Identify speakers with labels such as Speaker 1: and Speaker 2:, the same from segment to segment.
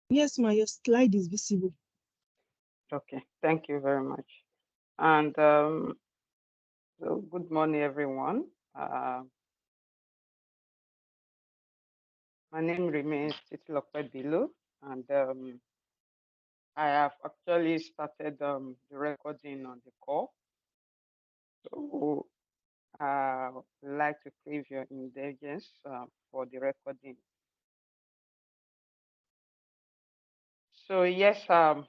Speaker 1: Yes, my your slide is visible.
Speaker 2: Okay, thank you very much. And so good morning, everyone. Uh, my name remains Titilope Bilo, and I have actually started the recording on the call. So I would like to crave your indulgence for the recording. So yes,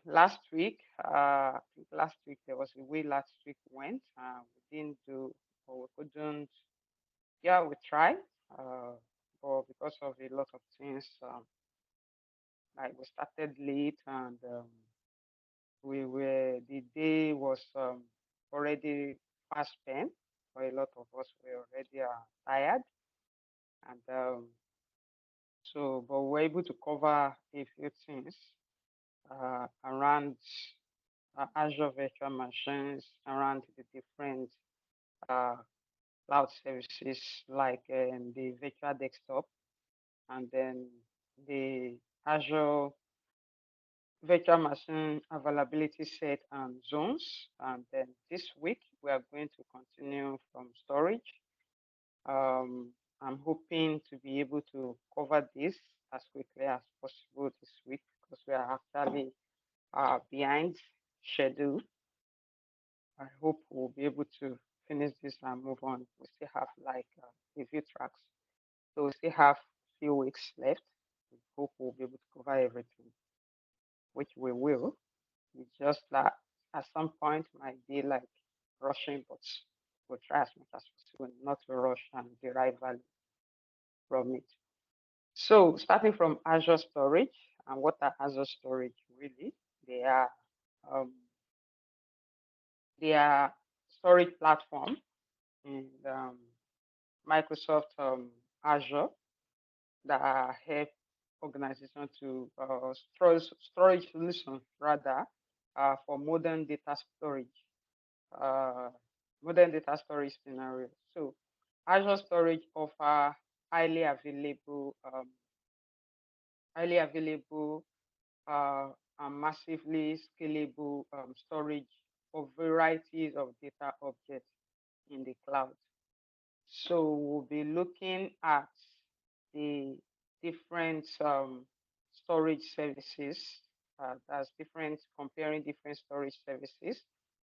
Speaker 2: last week, I think last week there was a way last week went. We didn't do, or we couldn't. Yeah, we tried, uh, but because of a lot of things, like we started late and the day was already fast spent. For a lot of us, we already are tired, and so, but we're able to cover a few things around Azure virtual machines, around the different uh, cloud services like the virtual desktop and then the Azure virtual machine availability set and zones. And then this week, we are going to continue from storage. Um, I'm hoping to be able to cover this as quickly as possible this week because we are actually behind schedule. I hope we'll be able to finish this and move on. We still have like a few tracks. So we still have few weeks left. We hope we'll be able to cover everything, which we will. It's just that at some point might be like rushing, but we'll try as much as possible not to rush and derive value from it. So starting from Azure Storage, and what are Azure Storage really? They are um, they are storage platform in Microsoft Azure that help organizations to storage solutions rather for uh, modern data storage scenarios. So Azure Storage offer highly available, um, highly available and massively scalable storage of varieties of data objects in the cloud. So we'll be looking at the different storage services. That's different, comparing different storage services.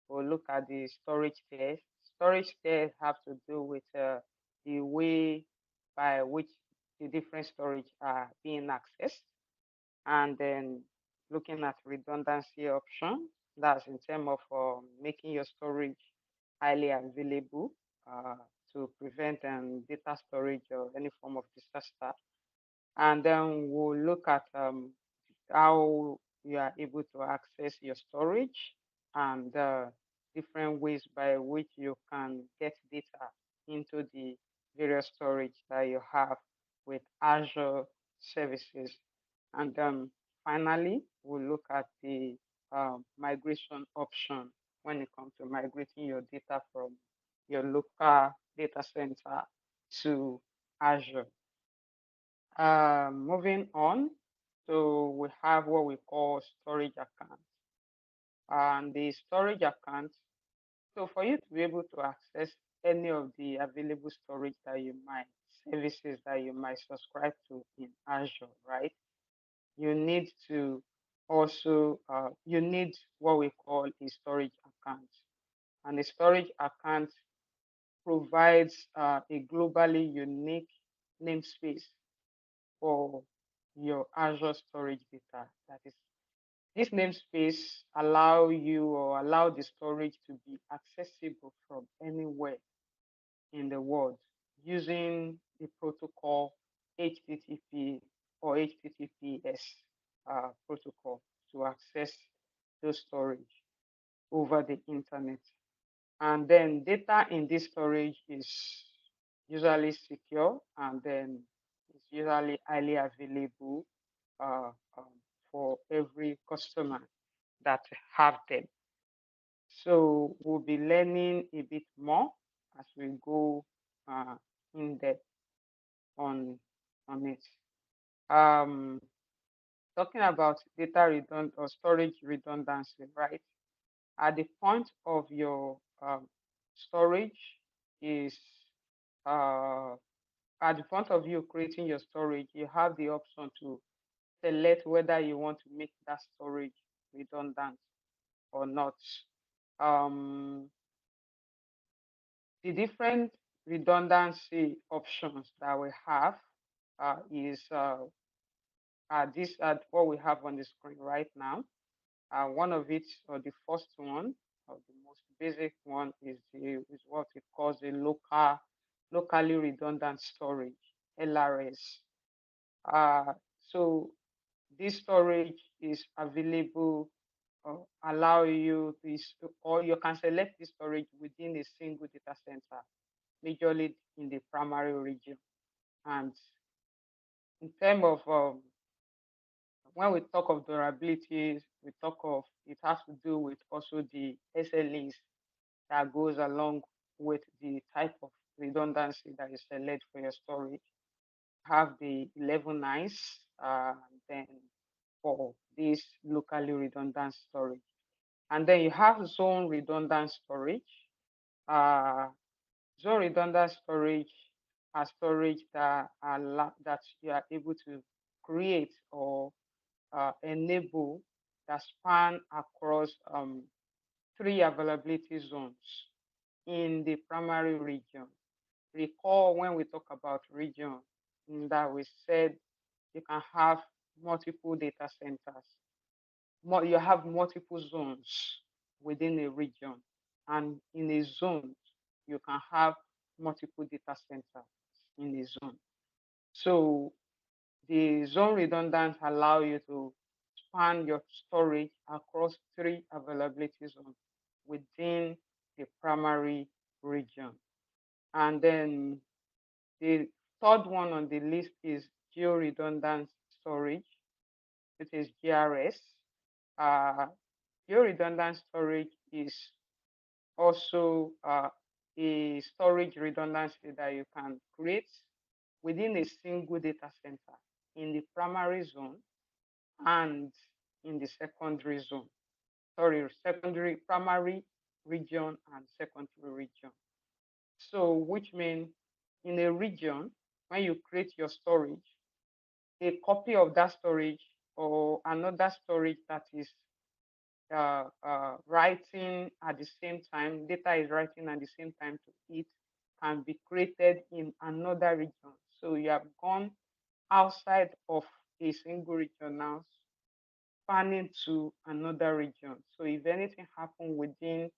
Speaker 2: We'll look at the storage tiers. Storage tiers have to do with the way by which the different storage are being accessed, and then looking at redundancy option. That's in terms of making your storage highly available uh, to prevent data storage or any form of disaster. And then we'll look at how you are able to access your storage and different ways by which you can get data into the various storage that you have with Azure services. And finally, we'll look at the migration option when it comes to migrating your data from your local data center to Azure. Moving on, so we have what we call storage account. And the storage account, so for you to be able to access any of the available storage that you might, services that you might subscribe to in Azure, right? You need to also, you need what we call a storage account. And the storage account provides a globally unique namespace for your Azure storage data. That is, this namespace allow you or allow the storage to be accessible from anywhere in the world using the protocol HTTP or HTTPS protocol to access the storage over the internet. And then data in this storage is usually secure and then it's usually highly available uh, um, for every customer that have them. So we'll be learning a bit more as we go in depth on it. Um, talking about data redundant or storage redundancy, right? At the point of your storage is uh, at the point of you creating your storage, you have the option to select whether you want to make that storage redundant or not. Um, the different redundancy options that we have is this what we have on the screen right now. One of it, or the first one, or the most basic one, is what it calls a locally redundant storage (LRS). So this storage is available, allow you this, or you can select the storage within a single data center, majorly in the primary region. And in terms of when we talk of durability, we talk of it has to do with also the SLAs that goes along with the type of redundancy that you select for your storage. Have the 11 nines, then for this locally redundant storage. And then you have zone redundant storage. Uh, Zone redundant storage are storage that that you are able to create or enable that span across three availability zones in the primary region. Recall when we talk about region that we said you can have multiple data centers. You have multiple zones within a region, and in a zone, you can have multiple data centers in a zone. So the zone redundant allow you to span your storage across three availability zones within the primary region. And then the third one on the list is geo-redundant storage, which is GRS. Uh, Geo-redundant storage is also a storage redundancy that you can create within a single data center in the primary zone and in the secondary zone. Sorry, secondary, primary region and secondary region. So, which means in a region, when you create your storage, a copy of that storage or another storage that is writing at the same time, data is writing at the same time to it, can be created in another region. So you have gone outside of a single region now, spanning to another region. So if anything happens within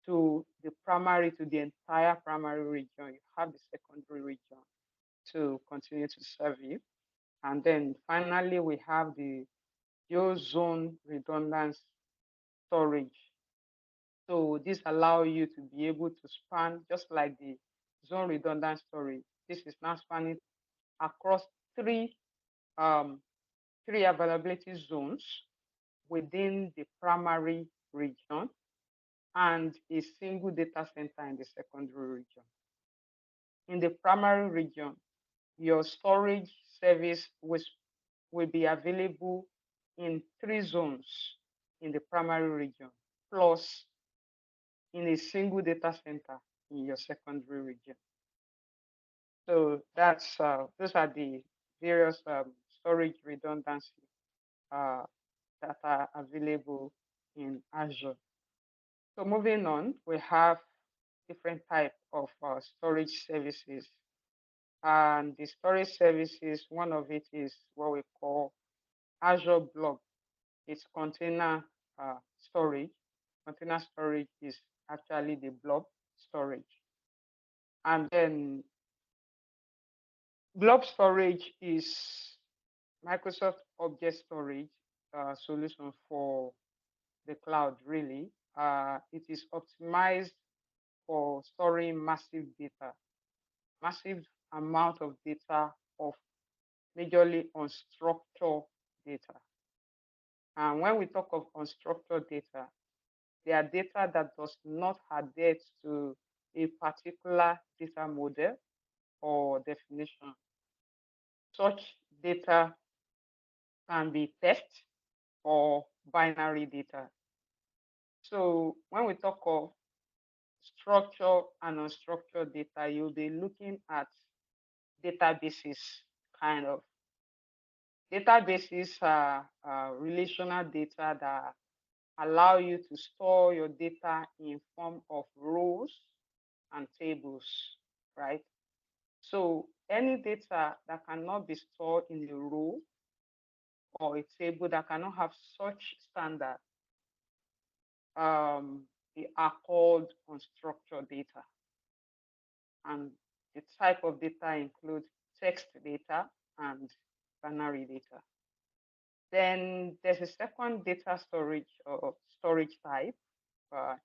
Speaker 2: to the primary, to the entire primary region, you have the secondary region to continue to serve you. And then finally, we have the geo zone redundant storage. So this allows you to be able to span, just like the zone redundant storage. This is now spanning across three um, three availability zones within the primary region and a single data center in the secondary region. In the primary region, your storage service will be available in three zones in the primary region, plus in a single data center in your secondary region. So that's those are the various storage redundancy uh, that are available in Azure. So moving on, we have different type of storage services. And the storage services, one of it is what we call Azure Blob. It's container storage. Container storage is actually the blob storage. And then blob storage is Microsoft Object Storage solution for the cloud, really. It is optimized for storing massive amount of data of majorly unstructured data. And when we talk of unstructured data, they are data that does not adhere to a particular data model or definition. Such data can be text or binary data. So when we talk of structured and unstructured data, you'll be looking at databases, kind of. Databases are relational data that allow you to store your data in form of rows and tables, right? So any data that cannot be stored in a row or a table that cannot have such standard, they are called unstructured data. And the type of data includes text data and binary data. Then there's a second data storage or storage type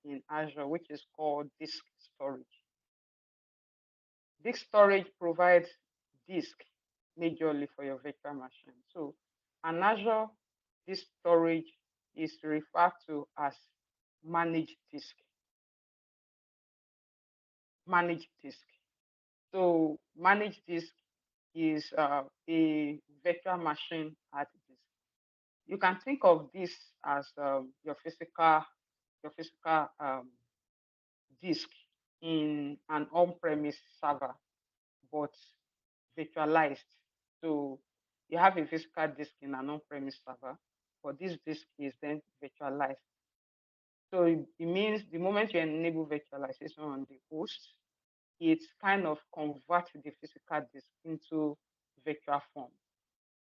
Speaker 2: in Azure, which is called disk storage. Disk storage provides disk majorly for your virtual machine. So an Azure disk storage is referred to as managed disk. Managed disk. So managed disk is a virtual machine at disk. You can think of this as your physical disk in an on-premise server, but virtualized. So you have a physical disk in an on-premise server, but this disk is then virtualized. So it means the moment you enable virtualization on the host, it kind of converts the physical disk into virtual form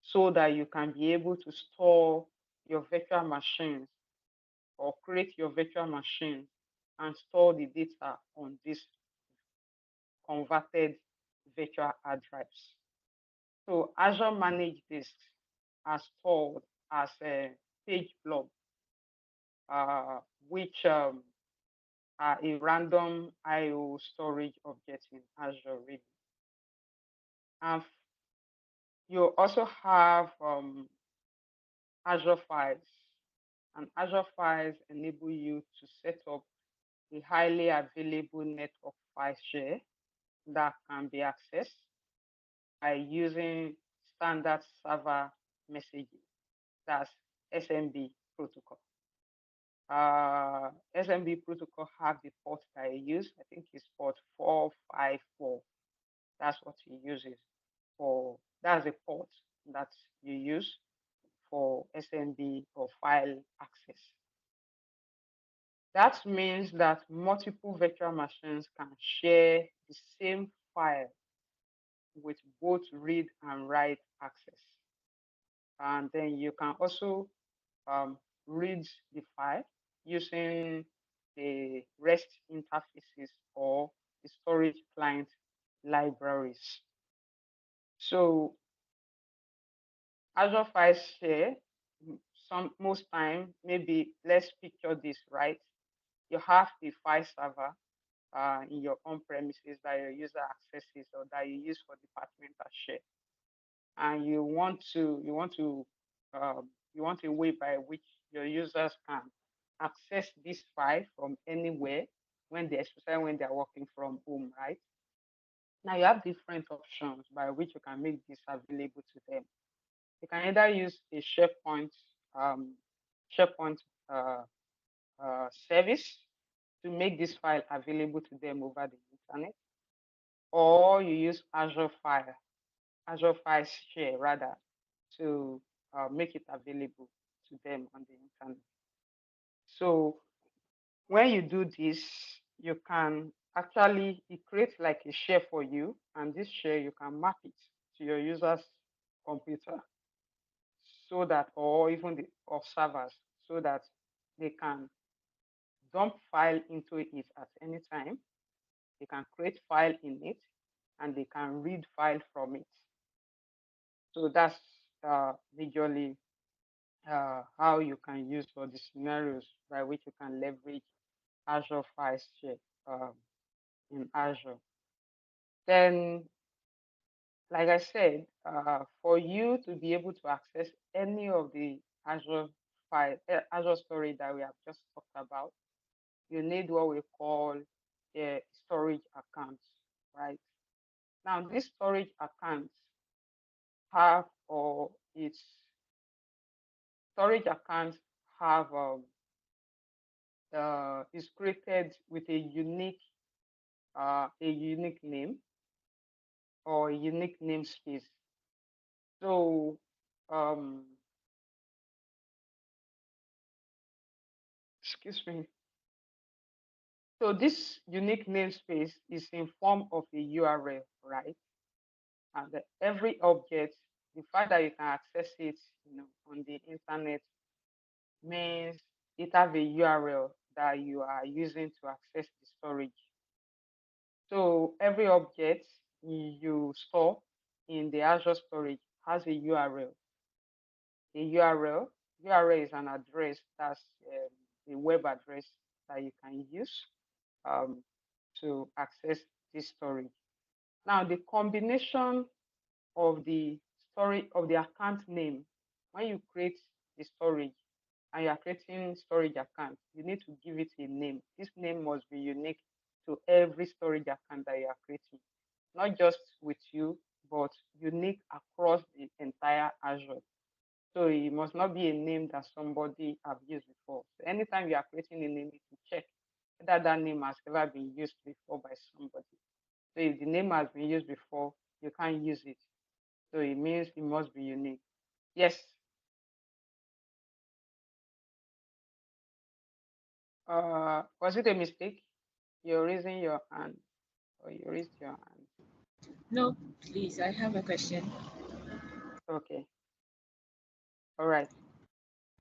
Speaker 2: so that you can be able to store your virtual machines or create your virtual machine and store the data on these converted virtual hard drives. So Azure Managed Disks are stored as a page blob, which are a random I/O storage object in Azure really. And you also have Azure Files, and Azure Files enable you to set up a highly available network file share that can be accessed by using standard server messaging, that's SMB protocol. SMB protocol have the port that I use. I think it's port 454. That's what it uses for. That's the port that you use for SMB or file access. That means that multiple virtual machines can share the same file with both read and write access. And then you can also read the file using the REST interfaces or the storage client libraries. So Azure File Share, most time, maybe let's picture this, right? You have the file server in your on-premises that your user accesses or that you use for departmental share, and you want a way by which your users can access this file from anywhere especially when they're working from home, right? Now you have different options by which you can make this available to them. You can either use a SharePoint uh, service to make this file available to them over the internet, or you use Azure File Share rather, to make it available to them on the internet. So when you do this, you can actually, it creates like a share for you, and this share you can map it to your user's computer so that, or even the of servers, so that they can dump file into it at any time. They can create file in it, and they can read file from it. So that's majorly how you can use for the scenarios by which you can leverage Azure File Share in Azure. Then, like I said, for you to be able to access any of the Azure storage that we have just talked about, you need what we call a storage account, right? Now, this storage account have or it's storage account have is created with a unique name or a unique namespace. So um, excuse me. So this unique namespace is in form of a URL, right? And every object, the fact that you can access it, on the internet means it have a URL that you are using to access the storage. So every object you store in the Azure storage has a URL. A URL is an address, that's a web address that you can use um, to access this storage. Now, the combination of the storage of the account name, when you create the storage and you are creating storage account, you need to give it a name. This name must be unique to every storage account that you are creating, not just with you, but unique across the entire Azure. So it must not be a name that somebody have used before. So anytime you are creating a name, you check whether that name has ever been used before by somebody. So if the name has been used before, you can't use it. So it means it must be unique. Yes. Was it a mistake? You're raising your hand, or you raised your hand.
Speaker 3: No, please, I have a question.
Speaker 2: Okay. All right.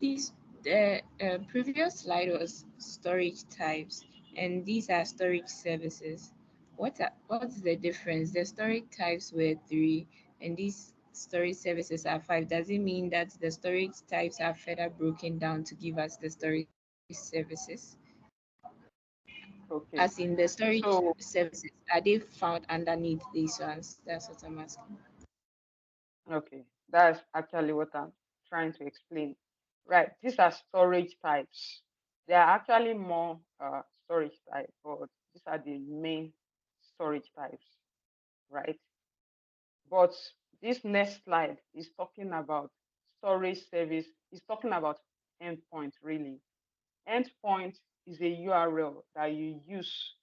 Speaker 3: This the previous slide was storage types, and these are storage services. What's the difference? The storage types were three, and these storage services are five. Does it mean that the storage types are further broken down to give us the storage services? As
Speaker 2: Okay.
Speaker 3: in the storage
Speaker 2: So,
Speaker 3: services, are they found underneath these ones? That's what I'm asking.
Speaker 2: okay. That's actually what I'm trying to explain. Right. These are storage types. There are actually more storage types, but these are the main storage types, right? But this next slide is talking about storage service, is talking about endpoint really. Endpoint is a URL that you use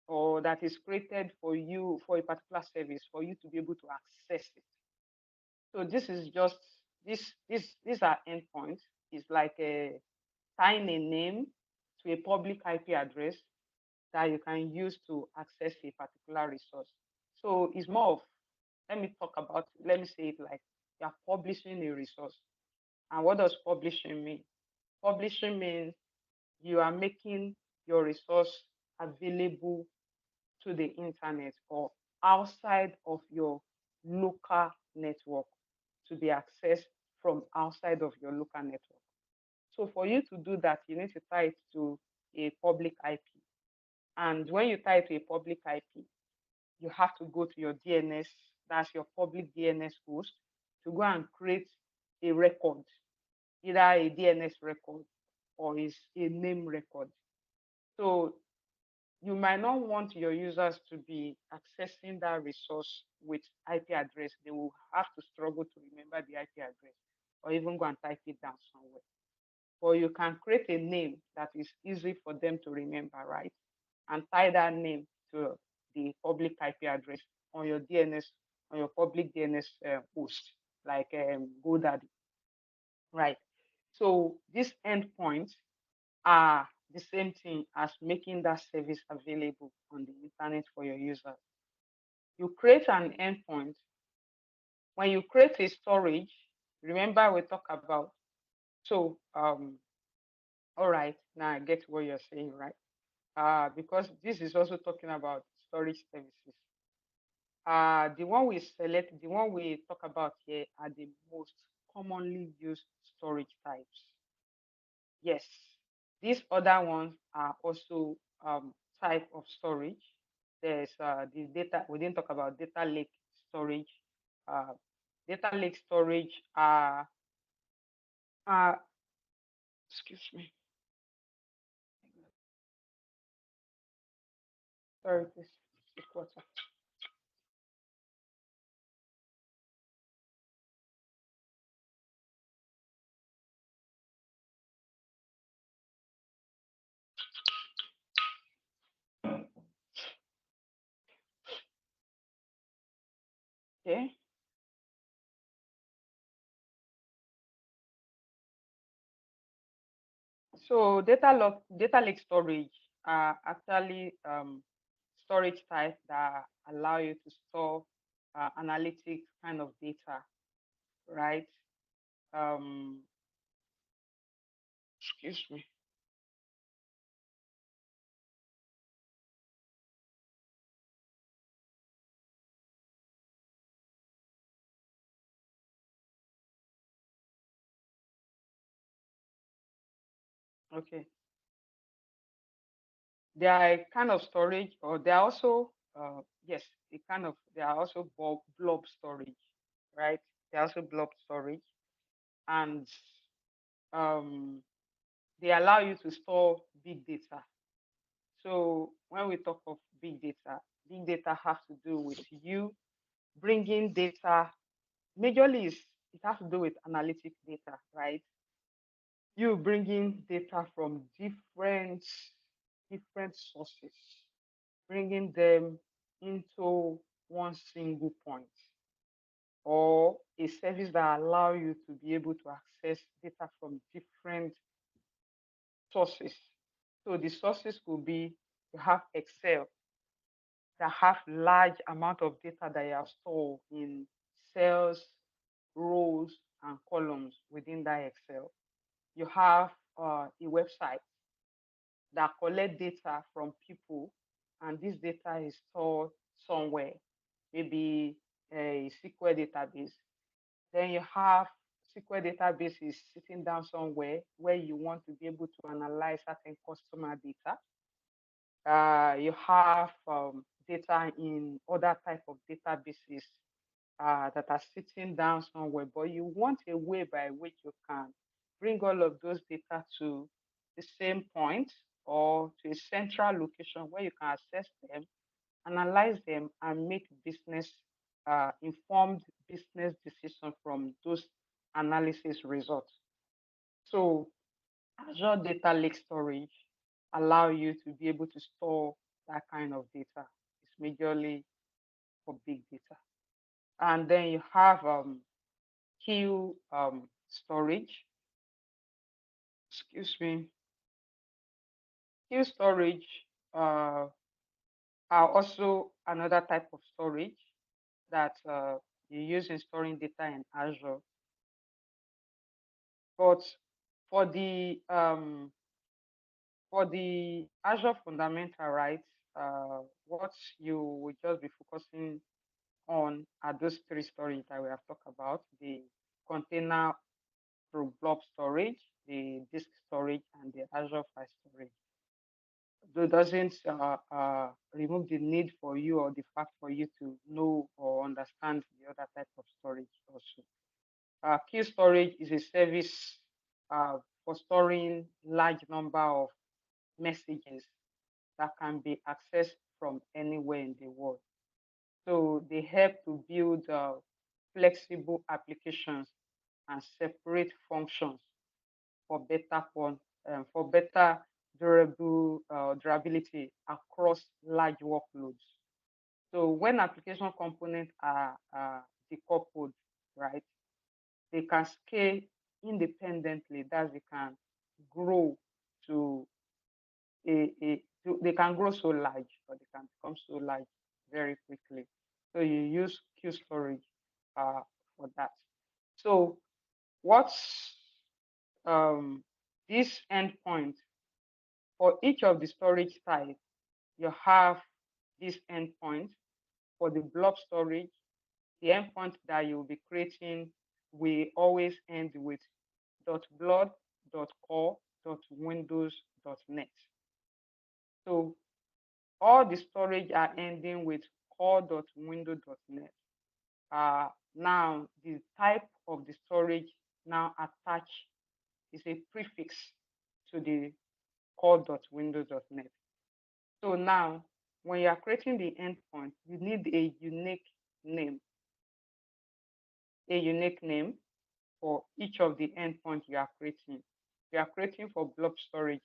Speaker 2: or that is created for you for a particular service for you to be able to access it. So this is just these are endpoints. It's like tying a name to a public IP address that you can use to access a particular resource. So it's more of, let me say it like you're publishing a resource. And what does publishing mean? Publishing means you are making your resource available to the internet or outside of your local network to be accessed from outside of your local network. So for you to do that, you need to tie it to a public IP. And when you tie it to a public IP, you have to go to your DNS, that's your public DNS host, to go and create a record, either a DNS record or is a name record. So you might not want your users to be accessing that resource with IP address. They will have to struggle to remember the IP address or even go and type it down somewhere. Or you can create a name that is easy for them to remember, right? And tie that name to the public IP address on your DNS, on your public DNS host, like GoDaddy, right? So these endpoints are the same thing as making that service available on the internet for your users. You create an endpoint. When you create a storage, remember we talk about, so all right, now I get what you're saying, right? Because this is also talking about storage services. The one we talk about here are the most commonly used storage types. Yes, these other ones are also type of storage. There's the data, we didn't talk about data lake storage. Uh, Data lake storage are excuse me, sorry, this water. Okay. So data lake storage are actually storage types that allow you to store analytics kind of data, right? Um, excuse me. Okay. They are a kind of storage, or they are also yes, they are also blob storage, right? They are also blob storage, and um, they allow you to store big data. So when we talk of big data has to do with you bringing data. Majorly, it has to do with analytic data, right? You bringing data from different sources, bringing them into one single point, or a service that allow you to be able to access data from different sources. So the sources could be, you have Excel that have large amount of data that you have stored in cells, rows, and columns within that Excel. You have a website that collect data from people, and this data is stored somewhere, maybe a SQL database. Then you have SQL databases sitting down somewhere where you want to be able to analyze certain customer data. You have data in other type of databases that are sitting down somewhere, but you want a way by which you can bring all of those data to the same point or to a central location where you can access them, analyze them, and make informed business decision from those analysis results. So Azure Data Lake Storage allow you to be able to store that kind of data. It's majorly for big data. And then you have queue storage. Excuse me. Queue storage are also another type of storage that you use in storing data in Azure. But for the Azure fundamental, right, what you will just be focusing on are those three storage that we have talked about: the container through blob storage, the disk storage, and the Azure file storage. Though doesn't remove the need for you or the fact for you to know or understand the other type of storage also. Key storage is a service for storing large number of messages that can be accessed from anywhere in the world. So they help to build flexible applications and separate functions for better durability across large workloads. So when application components are decoupled, right, they can scale independently. That they can grow to they can grow so large, or they can become so large very quickly. So you use queue storage for that. So what's this endpoint? For each of the storage type, you have this endpoint. For the blob storage, the endpoint that you'll be creating will always end with .blob.core.windows.net. So all the storage are ending with core.windows.net. Now the type of the storage now attached is a prefix to the core.windows.net. So now when you are creating the endpoint, you need a unique name for each of the endpoints you are creating. You are creating for blob storage.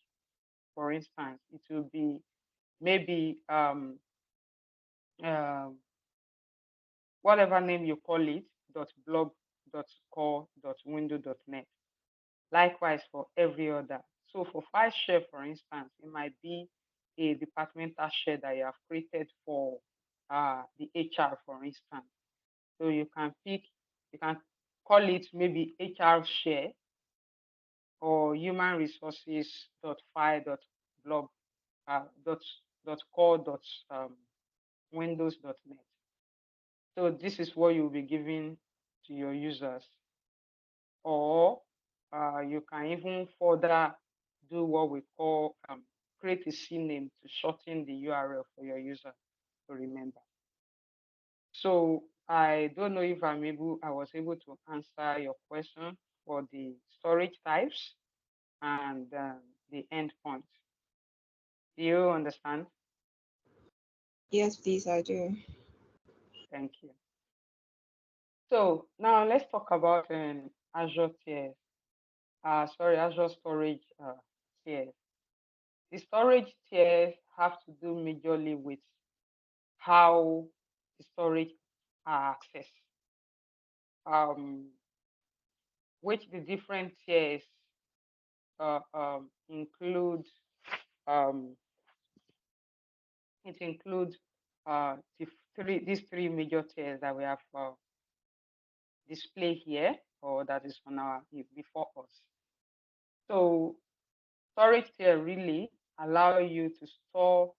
Speaker 2: for instance, it will be maybe um, whatever name you call it, .blob, .core, .window, .net. Likewise for every other. So for file share, for instance, it might be a departmental share that you have created for the HR, for instance. So you can call it maybe HR share or human resources file blob core windows net. So this is what you'll be giving to your users, or you can even further do what we call create a CNAME to shorten the URL for your user to remember. So I don't know if I was able to answer your question for the storage types and the endpoint. Do you understand?
Speaker 3: Yes, please, I do.
Speaker 2: Thank you. So now let's talk about Azure tiers. Azure storage tiers. The storage tiers have to do majorly with how the storage are accessed, which the different tiers include. Um, it includes these three major tiers that we have displayed here, or that is on our before us. So storage tier really allow you to store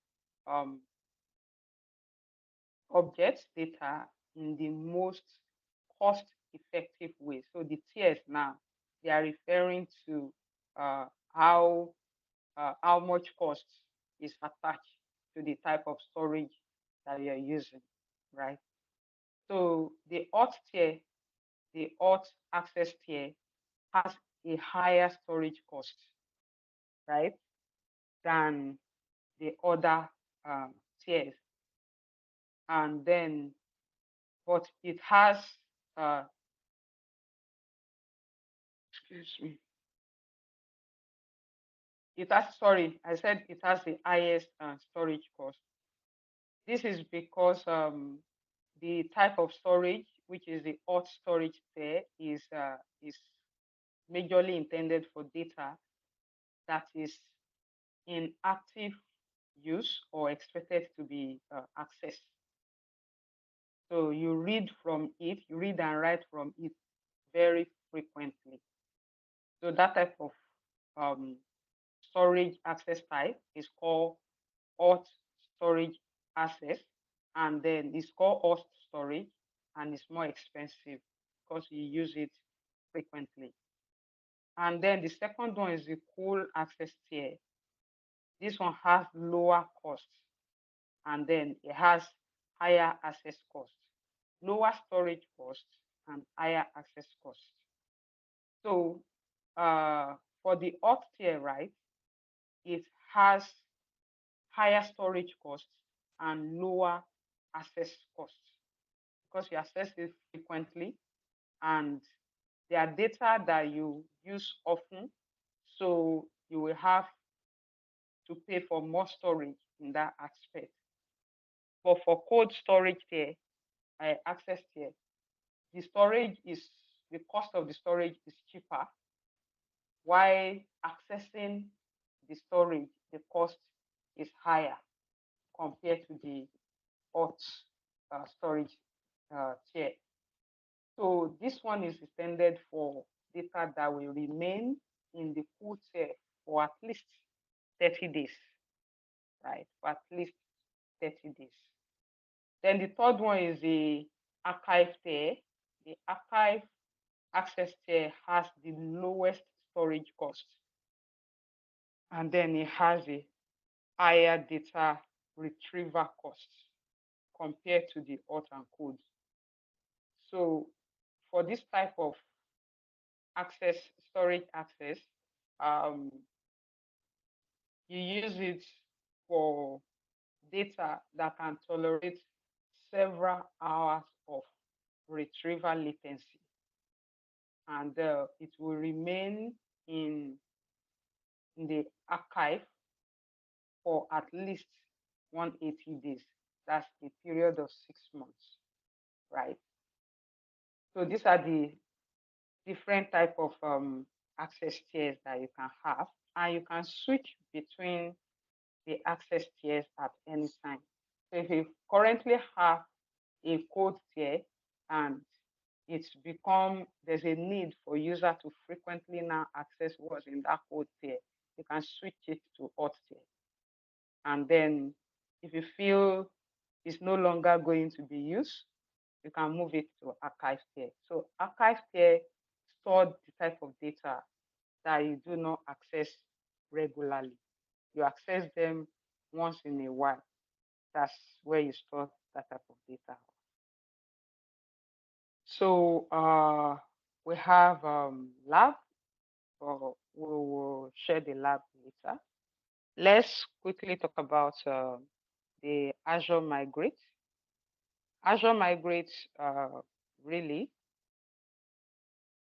Speaker 2: objects data in the most cost-effective way. So the tiers now, they are referring to uh, how much cost is attached to the type of storage that you're using, right? So the auth tier, the auth access tier has a higher storage cost, right, than the other tiers. And then, but it has, excuse me, sorry, I said it has the highest storage cost. This is because the type of storage, which is the auth storage tier, is majorly intended for data that is in active use or expected to be accessed. So you read and write from it very frequently. So that type of storage access type is called auth storage access, and then it's called auth storage, and it's more expensive because you use it frequently. And then the second one is the cool access tier. This one has lower costs, and then it has higher access costs, lower storage costs, and higher access costs. So for the auth tier, right, it has higher storage costs and lower access costs because you access it frequently and there are data that you use often. So you will have to pay for more storage in that aspect. But for cold storage tier, access tier, the cost of the storage is cheaper, while accessing the storage, the cost is higher compared to the hot storage tier. So this one is intended for data that will remain in the cool tier for at least 30 days, right? For at least 30 days. Then the third one is the archive tier. The archive access tier has the lowest storage cost. And then it has a higher data retrieval cost compared to the hot and cold. So for this type of access, storage access, um, you use it for data that can tolerate several hours of retrieval latency. And it will remain in the archive for at least 180 days. That's a period of 6 months, right? So these are the different type of access tiers that you can have, and you can switch between the access tiers at any time. So if you currently have a code tier and there's a need for user to frequently now access what's in that code tier, you can switch it to auth tier. And then if you feel it's no longer going to be used, you can move it to archive tier. So archive tier store the type of data that you do not access regularly. You access them once in a while. That's where you store that type of data. So we have lab, or we will share the lab later. Let's quickly talk about the Azure Migrate. Azure Migrate really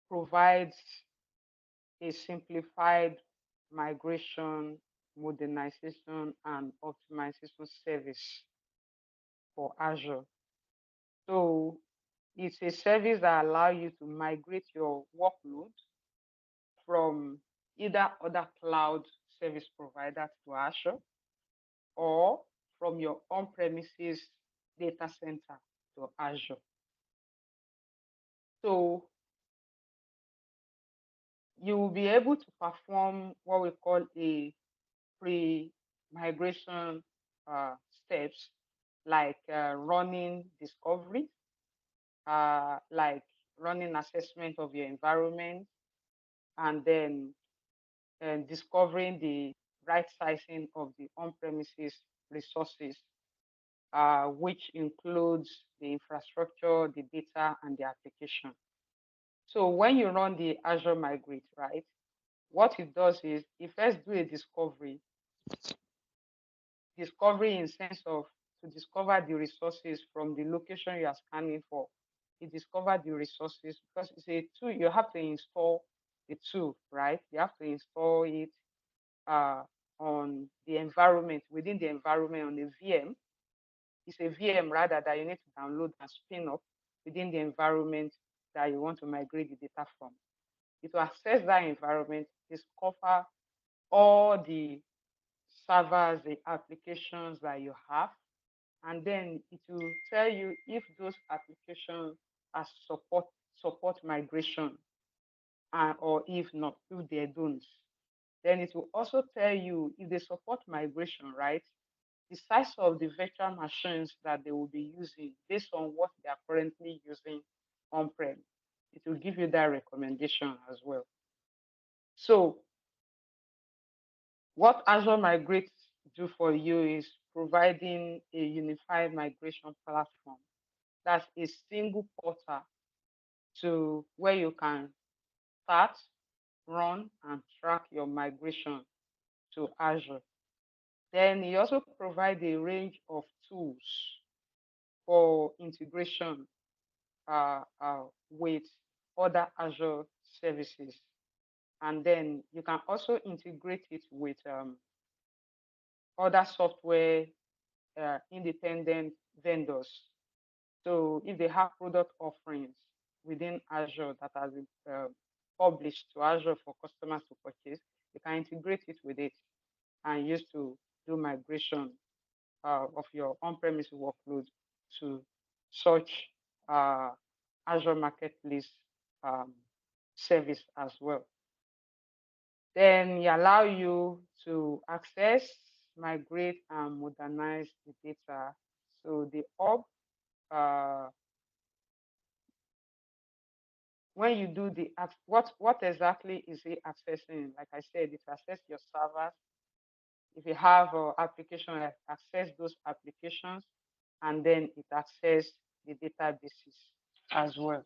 Speaker 2: provides a simplified migration, modernization, and optimization service for Azure. So it's a service that allows you to migrate your workload from either other cloud service providers to Azure, or from your on-premises data center to Azure. So you will be able to perform what we call a pre-migration steps, like running discovery, like running assessment of your environment, and then discovering the right sizing of the on-premises resources, which includes the infrastructure, the data, and the application. So when you run the Azure Migrate, right, what it does is it first do a discovery in sense of to discover the resources from the location you are scanning for. You discover the resources because it's a tool. You have to install the tool, right? You have to install it on the environment, within the environment on a VM. It's a VM rather that you need to download and spin up within the environment that you want to migrate the data from. It will access that environment, discover all the servers, the applications that you have, and then it will tell you if those applications are support migration, or if not, if they don't. Then it will also tell you if they support migration, right? The size of the virtual machines that they will be using based on what they are currently using on-prem. It will give you that recommendation as well. So what Azure Migrate do for you is providing a unified migration platform. That's a single portal to where you can start, run, and track your migration to Azure. Then you also provide a range of tools for integration with other Azure services. And then you can also integrate it with other software independent vendors. So if they have product offerings within Azure that has been published to Azure for customers to purchase, you can integrate it with it and use to do migration of your on-premise workload to such Azure Marketplace service as well. Then it allow you to access, migrate, and modernize the data. So the hub, when you do the what exactly is it accessing? Like I said, it access your servers. If you have an application, access those applications, and then it access the databases as well.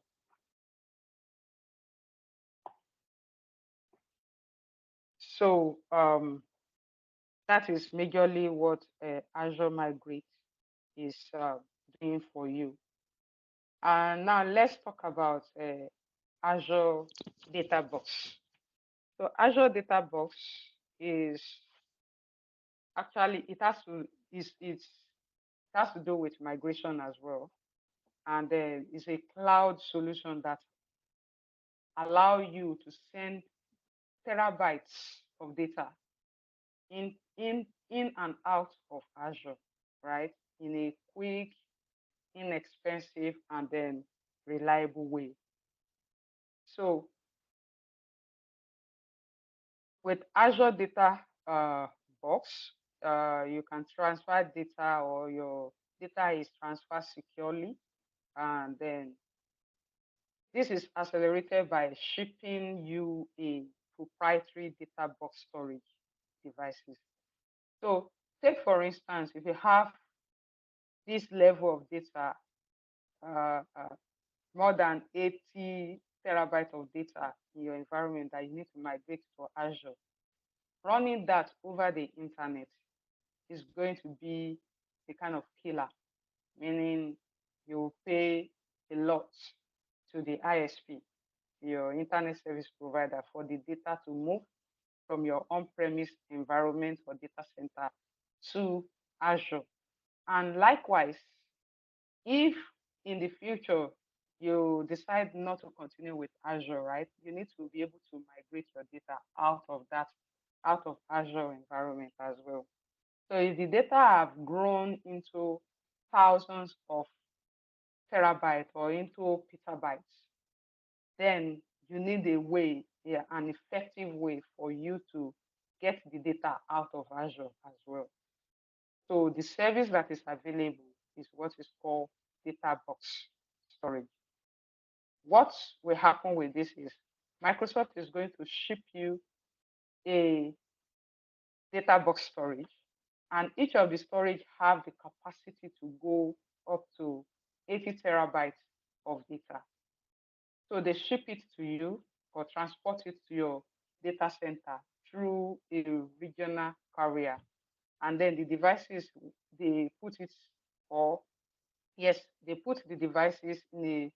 Speaker 2: So that is majorly what Azure Migrate is doing for you. And now let's talk about Azure Data Box. So Azure Data Box is Actually, it has to do with migration as well. And then it's a cloud solution that allow you to send terabytes of data in and out of Azure, right? In a quick, inexpensive, and then reliable way. So with Azure Data Box, you can transfer data, or your data is transferred securely. And then this is accelerated by shipping you a proprietary data box storage devices. So take for instance, if you have this level of data, uh, uh, more than 80 terabytes of data in your environment that you need to migrate to Azure, running that over the internet is going to be a kind of killer, meaning you will pay a lot to the ISP, your internet service provider, for the data to move from your on-premise environment or data center to Azure. And likewise, if in the future you decide not to continue with Azure, right, you need to be able to migrate your data out of Azure environment as well. So if the data have grown into thousands of terabytes or into petabytes, then you need a way, yeah, an effective way for you to get the data out of Azure as well. So the service that is available is what is called data box storage. What will happen with this is Microsoft is going to ship you a data box storage, and each of the storage have the capacity to go up to 80 terabytes of data. So they ship it to you or transport it to your data center through a regional carrier. And then the devices, they put it, or yes, they put the devices in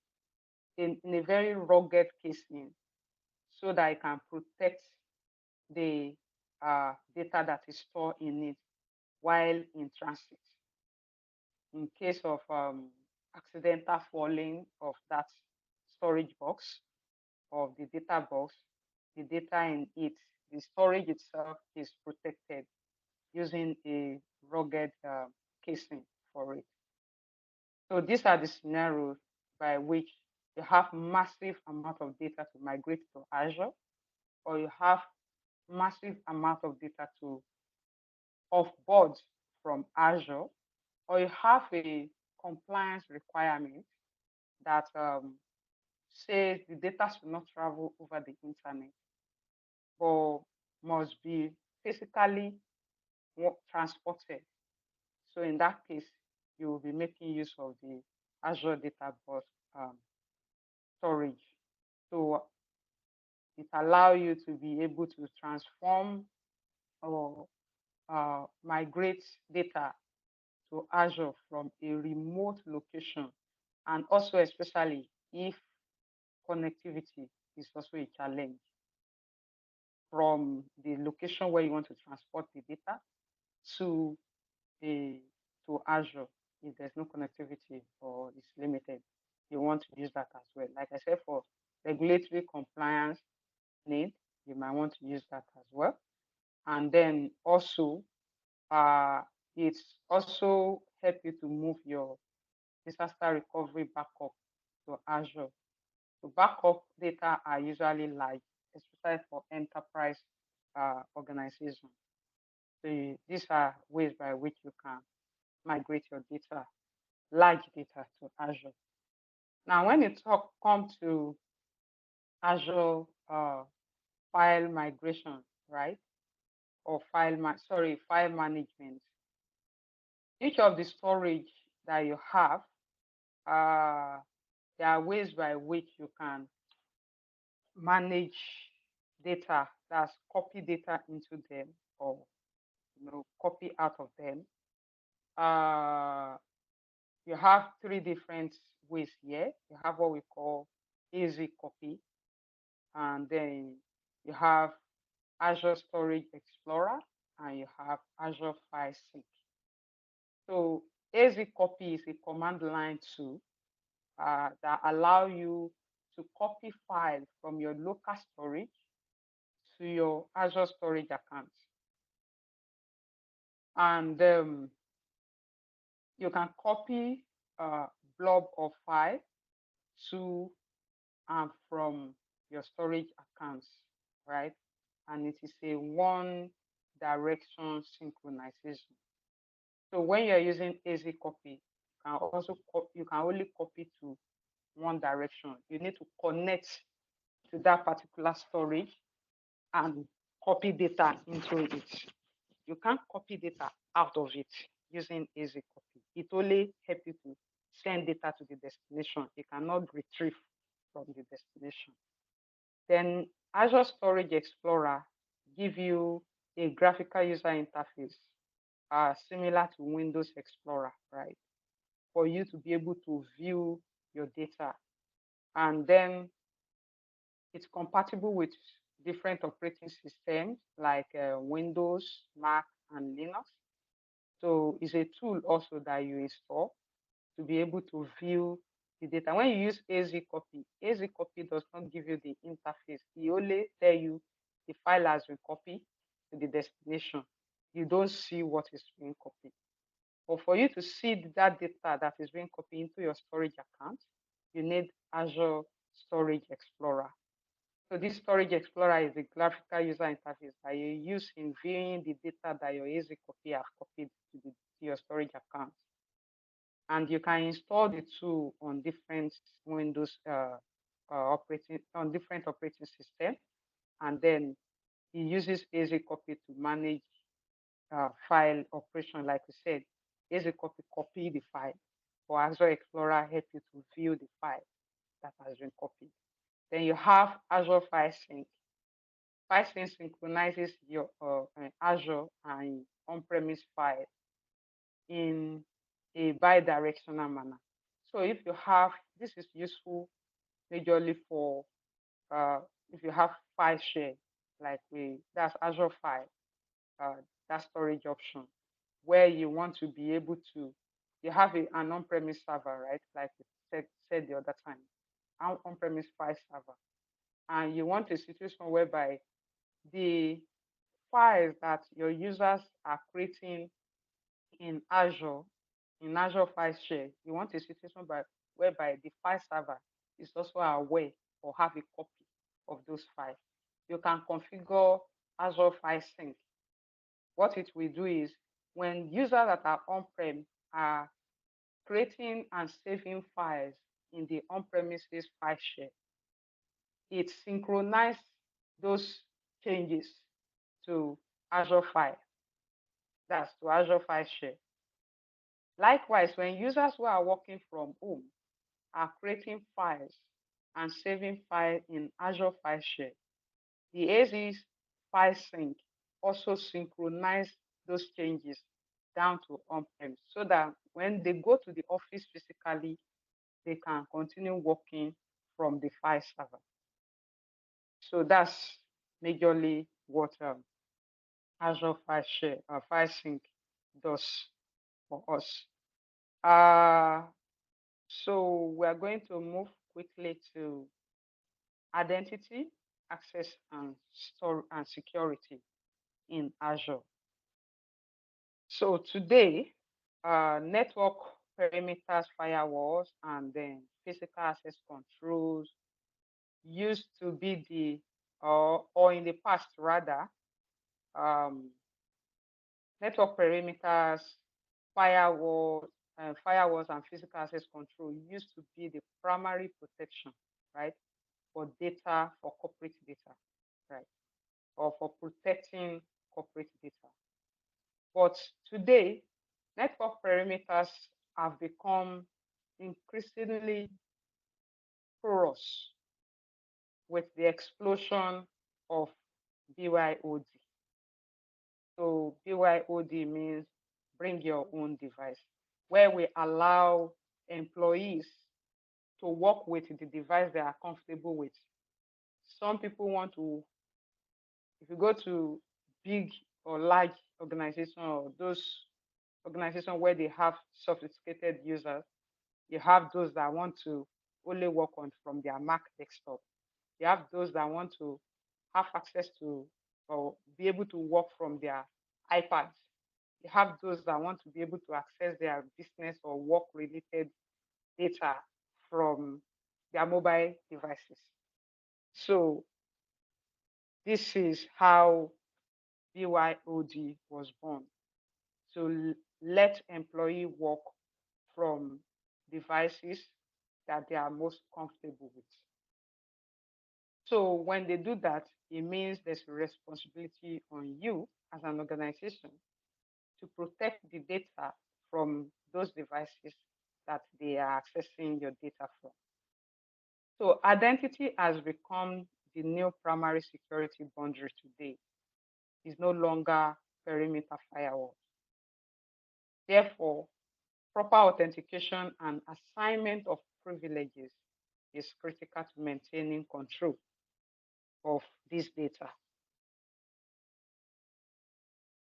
Speaker 2: a very rugged casing so that it can protect the data that is stored in it while in transit. In case of accidental falling of that storage box, of the data box, the data in it, the storage itself is protected using a rugged casing for it. So these are the scenarios by which you have massive amount of data to migrate to Azure, or you have massive amount of data to offboard from Azure, or you have a compliance requirement that says the data should not travel over the internet, but must be physically transported. So in that case, you will be making use of the Azure Data Bus storage. So it allows you to be able to transform or migrate data to Azure from a remote location, and also especially if connectivity is also a challenge, from the location where you want to transport the data to the to Azure. If there's no connectivity or it's limited, you want to use that as well. Like I said, for regulatory compliance need, you might want to use that as well. And then also, uh, it's also help you to move your disaster recovery backup to Azure. So backup data are usually large, especially for enterprise organizations. So these are ways by which you can migrate your data, large data, to Azure. Now, when it come to Azure file migration, right, or file management, each of the storage that you have, there are ways by which you can manage data, that's copy data into them, or copy out of them. You have three different ways here. You have what we call easy copy, and then you have Azure Storage Explorer, and you have Azure File Sync. So AZ copy is a command line tool that allow you to copy files from your local storage to your Azure storage account. And you can copy a blob of file to and from your storage accounts, right? And it is a one direction synchronization. So when you're using AZ copy, you can only copy to one direction. You need to connect to that particular storage and copy data into it. You can't copy data out of it using AZ copy. It only helps you to send data to the destination. You cannot retrieve from the destination. Then Azure Storage Explorer give you a graphical user interface similar to Windows Explorer, right? For you to be able to view your data. And then it's compatible with different operating systems like Windows, Mac, and Linux. So it's a tool also that you install to be able to view the data. When you use AZ copy does not give you the interface. It only tell you the file has been copied to the destination. You don't see what is being copied. But for you to see that data that is being copied into your storage account, you need Azure Storage Explorer. So this Storage Explorer is the graphical user interface that you use in viewing the data that your AZ copy have copied to your storage account. And you can install the tool on different Windows different operating systems, and then it uses AZ copy to manage file operation. Like we said, AZ copy the file, or Azure Explorer help you to view the file that has been copied. Then you have Azure File Sync. File Sync synchronizes your Azure and on-premise file in a bi-directional manner. So if you have, this is useful majorly for if you have file share, like that's Azure File, that storage option, where you want to be able to, you have an on-premise server, right? Like we said the other time, an on-premise file server. And you want a situation whereby the files that your users are creating in Azure File Share, you want a situation whereby the file server is also aware or have a copy of those files. You can configure Azure File Sync. What it will do is when users that are on-prem are creating and saving files in the on-premises file share, it synchronizes those changes to Azure File. That's to Azure File Share. Likewise, when users who are working from home are creating files and saving files in Azure File Share, the AZ File Sync also synchronize those changes down to on-prem so that when they go to the office physically, they can continue working from the file server. So that's majorly what Azure File Share, File Sync does for us. So we're going to move quickly to identity, access, and security in Azure. So today, network perimeters, firewalls, and then physical access controls used to be or in the past rather, network perimeters, firewalls, firewalls and physical access control used to be the primary protection, right, for data, for corporate data, right, or for protecting corporate data. But today, network perimeters have become increasingly porous with the explosion of BYOD. So BYOD means bring your own device, where we allow employees to work with the device they are comfortable with. Some people want to, if you go to big or large organization, or those organizations where they have sophisticated users. You have those that want to only work on from their Mac desktop. You have those that want to have access to or be able to work from their iPads. You have those that want to be able to access their business or work related data from their mobile devices. So this is how BYOD was born. So let employee work from devices that they are most comfortable with. So when they do that, it means there's a responsibility on you as an organization to protect the data from those devices that they are accessing your data from. So identity has become the new primary security boundary today. It's no longer perimeter firewall. Therefore, proper authentication and assignment of privileges is critical to maintaining control of this data.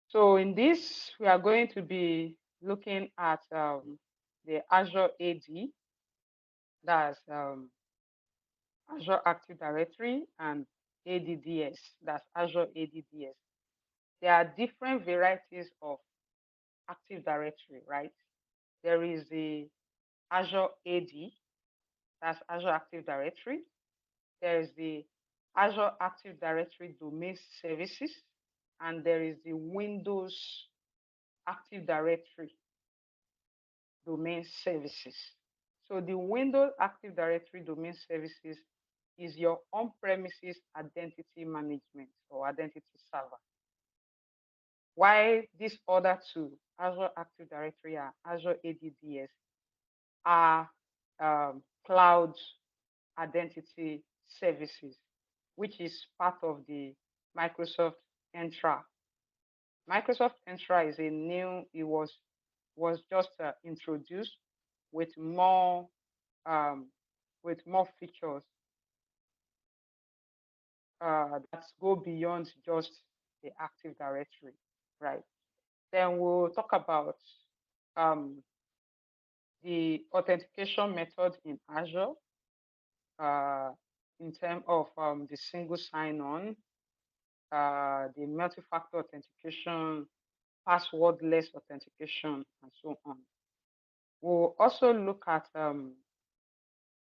Speaker 2: So in this, we are going to be looking at the Azure AD, that's Azure Active Directory, and ADDS, that's Azure ADDS. There are different varieties of Active Directory, right? There is the Azure AD, that's Azure Active Directory. There is the Azure Active Directory Domain Services, and there is the Windows Active Directory Domain Services. So the Windows Active Directory Domain Services is your on-premises identity management or identity server. While these other two, Azure Active Directory and Azure ADDS, are cloud identity services, which is part of the Microsoft Entra. Microsoft Entra is a new, it was just introduced with more features that go beyond just the Active Directory, right? Then we'll talk about the authentication method in Azure in terms of the single sign-on, the multi-factor authentication, passwordless authentication, and so on. We'll also look at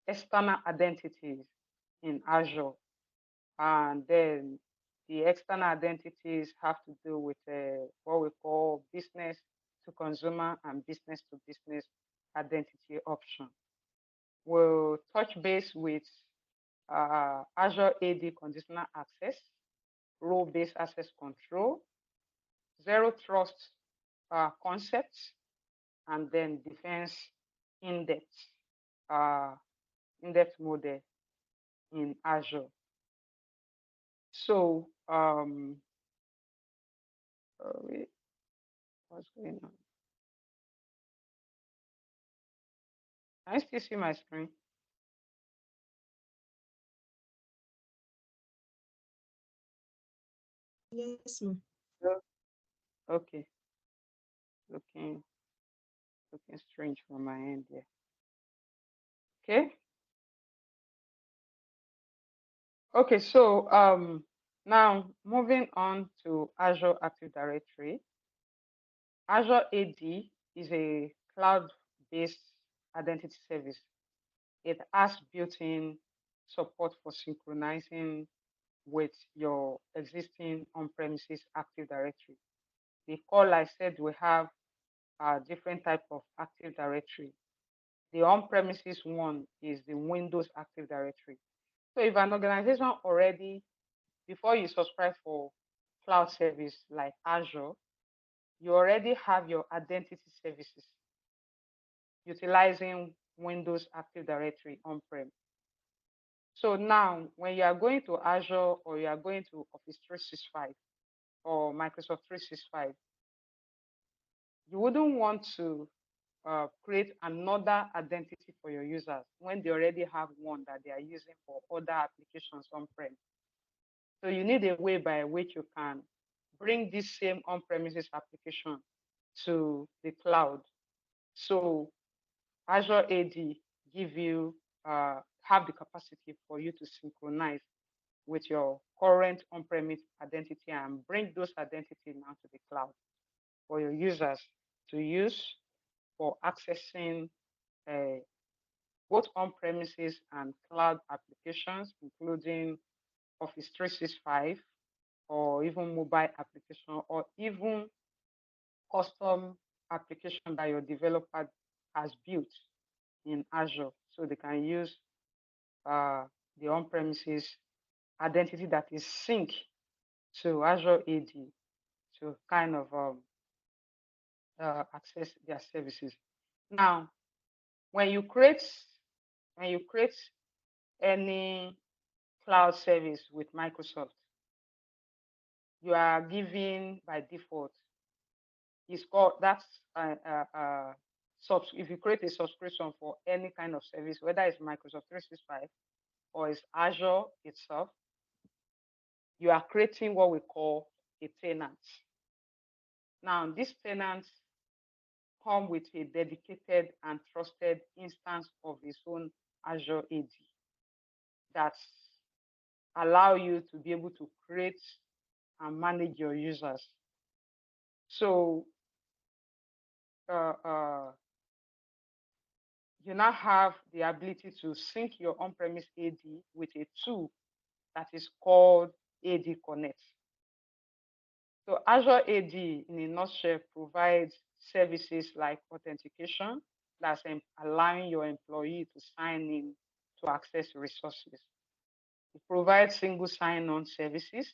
Speaker 2: external identities in Azure, and then the external identities have to do with what we call business to consumer and business to business identity option. We'll touch base with Azure AD conditional access, role-based access control, zero trust concepts, and then defense in-depth in-depth model in Azure. So wait, what's going on? Can you still see my screen?
Speaker 1: Yes, ma'am.
Speaker 2: Okay. Looking strange from my end here. Okay. Okay, so now moving on to Azure Active Directory. Azure AD is a cloud-based identity service. It has built-in support for synchronizing with your existing on-premises Active Directory. Because I said we have different type of Active Directory. The on-premises one is the Windows Active Directory. So if an organization already, before you subscribe for cloud service like Azure, you already have your identity services utilizing Windows Active Directory on-prem. So now when you are going to Azure or you are going to Office 365 or Microsoft 365, you wouldn't want to create another identity for your users when they already have one that they are using for other applications on-prem. So you need a way by which you can bring this same on-premises application to the cloud. So Azure AD give you have the capacity for you to synchronize with your current on-premise identity and bring those identities now to the cloud for your users to use for accessing both on-premises and cloud applications, including Office 365 or even mobile application or even custom application that your developer has built in Azure. So they can use the on-premises identity that is synced to Azure AD to kind of access their services. Now, when you create any cloud service with Microsoft, you are given by default. It's called that's if you create a subscription for any kind of service, whether it's Microsoft 365 or it's Azure itself, you are creating what we call a tenant. Now, these tenants come with a dedicated and trusted instance of its own Azure AD that allow you to be able to create and manage your users. So you now have the ability to sync your on-premise AD with a tool that is called AD Connect. So Azure AD, in a nutshell, provides services like authentication, that's allowing your employee to sign in to access resources. It provides single sign-on services.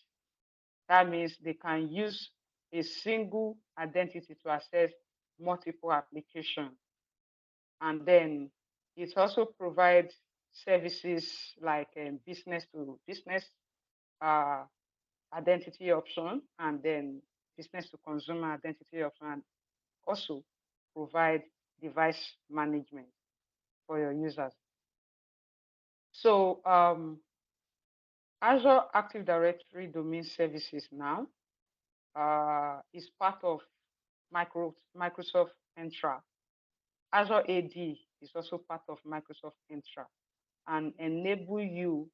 Speaker 2: That means they can use a single identity to access multiple applications. And then it also provides services like business to business identity option, and then business to consumer identity option, and also provide device management for your users. So Azure Active Directory Domain Services now is part of Microsoft Entra. Azure AD is also part of Microsoft Entra and enable you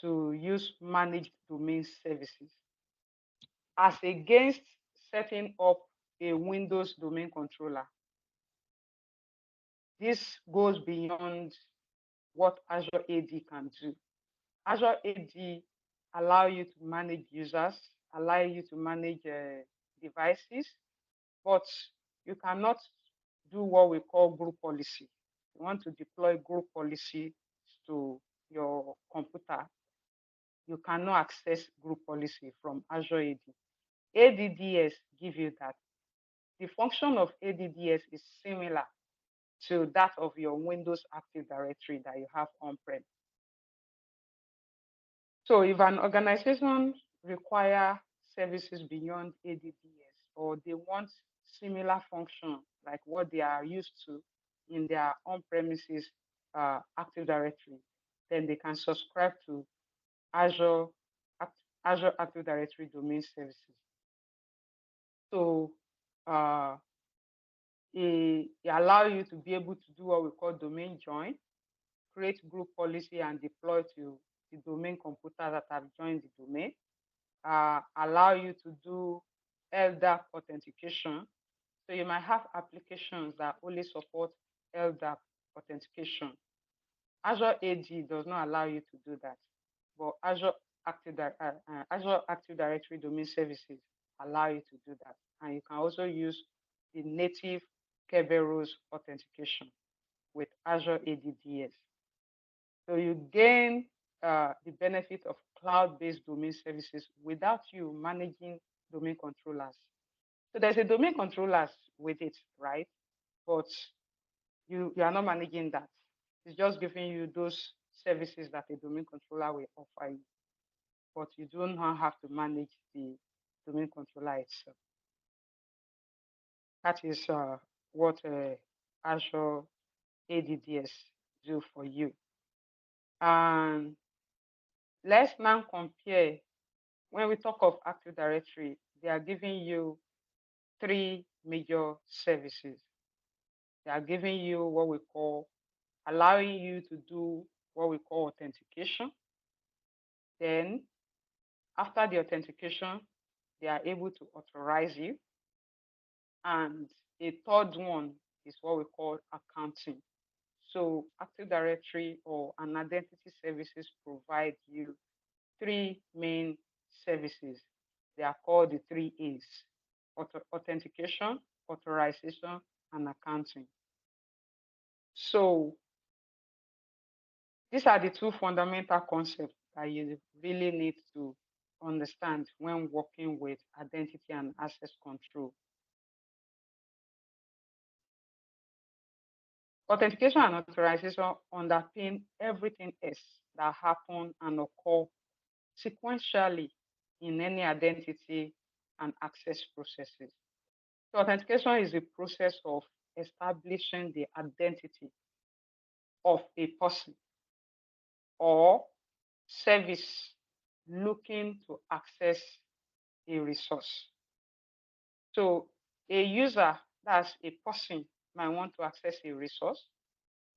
Speaker 2: to use managed domain services as against setting up a Windows domain controller. This goes beyond what Azure AD can do. Azure AD allow you to manage users, allow you to manage devices, but you cannot do what we call group policy. You want to deploy group policy to your computer, you cannot access group policy from Azure AD. ADDS give you that. The function of ADDS is similar to that of your Windows Active Directory that you have on-prem. So if an organization require services beyond ADDS, or they want similar function like what they are used to in their on-premises Active Directory, then they can subscribe to Azure Active Directory Domain Services. So it allow you to be able to do what we call domain join, create group policy and deploy to the domain computer that have joined the domain, allow you to do LDAP authentication. So you might have applications that only support LDAP authentication. Azure AD does not allow you to do that, but Azure Active Directory Domain Services allow you to do that. And you can also use the native Kerberos authentication with Azure ADDS. So you gain the benefit of cloud-based domain services without you managing domain controllers. So there's a domain controllers with it, right? But you are not managing that. It's just giving you those services that a domain controller will offer you, but you do not have to manage the domain controller itself. That is what Azure ADDS do for you. And let's now compare, when we talk of Active Directory, they are giving you three major services. They are giving you what we call, allowing you to do what we call authentication. Then after the authentication, they are able to authorize you. And a third one is what we call accounting. So Active Directory or an identity services provide you three main services. They are called the three A's: authentication, authorization, and accounting. So these are the two fundamental concepts that you really need to understand when working with identity and access control. Authentication and authorization underpin everything else that happen and occur sequentially in any identity and access processes. So authentication is the process of establishing the identity of a person or service looking to access a resource. So a user, that's a person, might want to access a resource,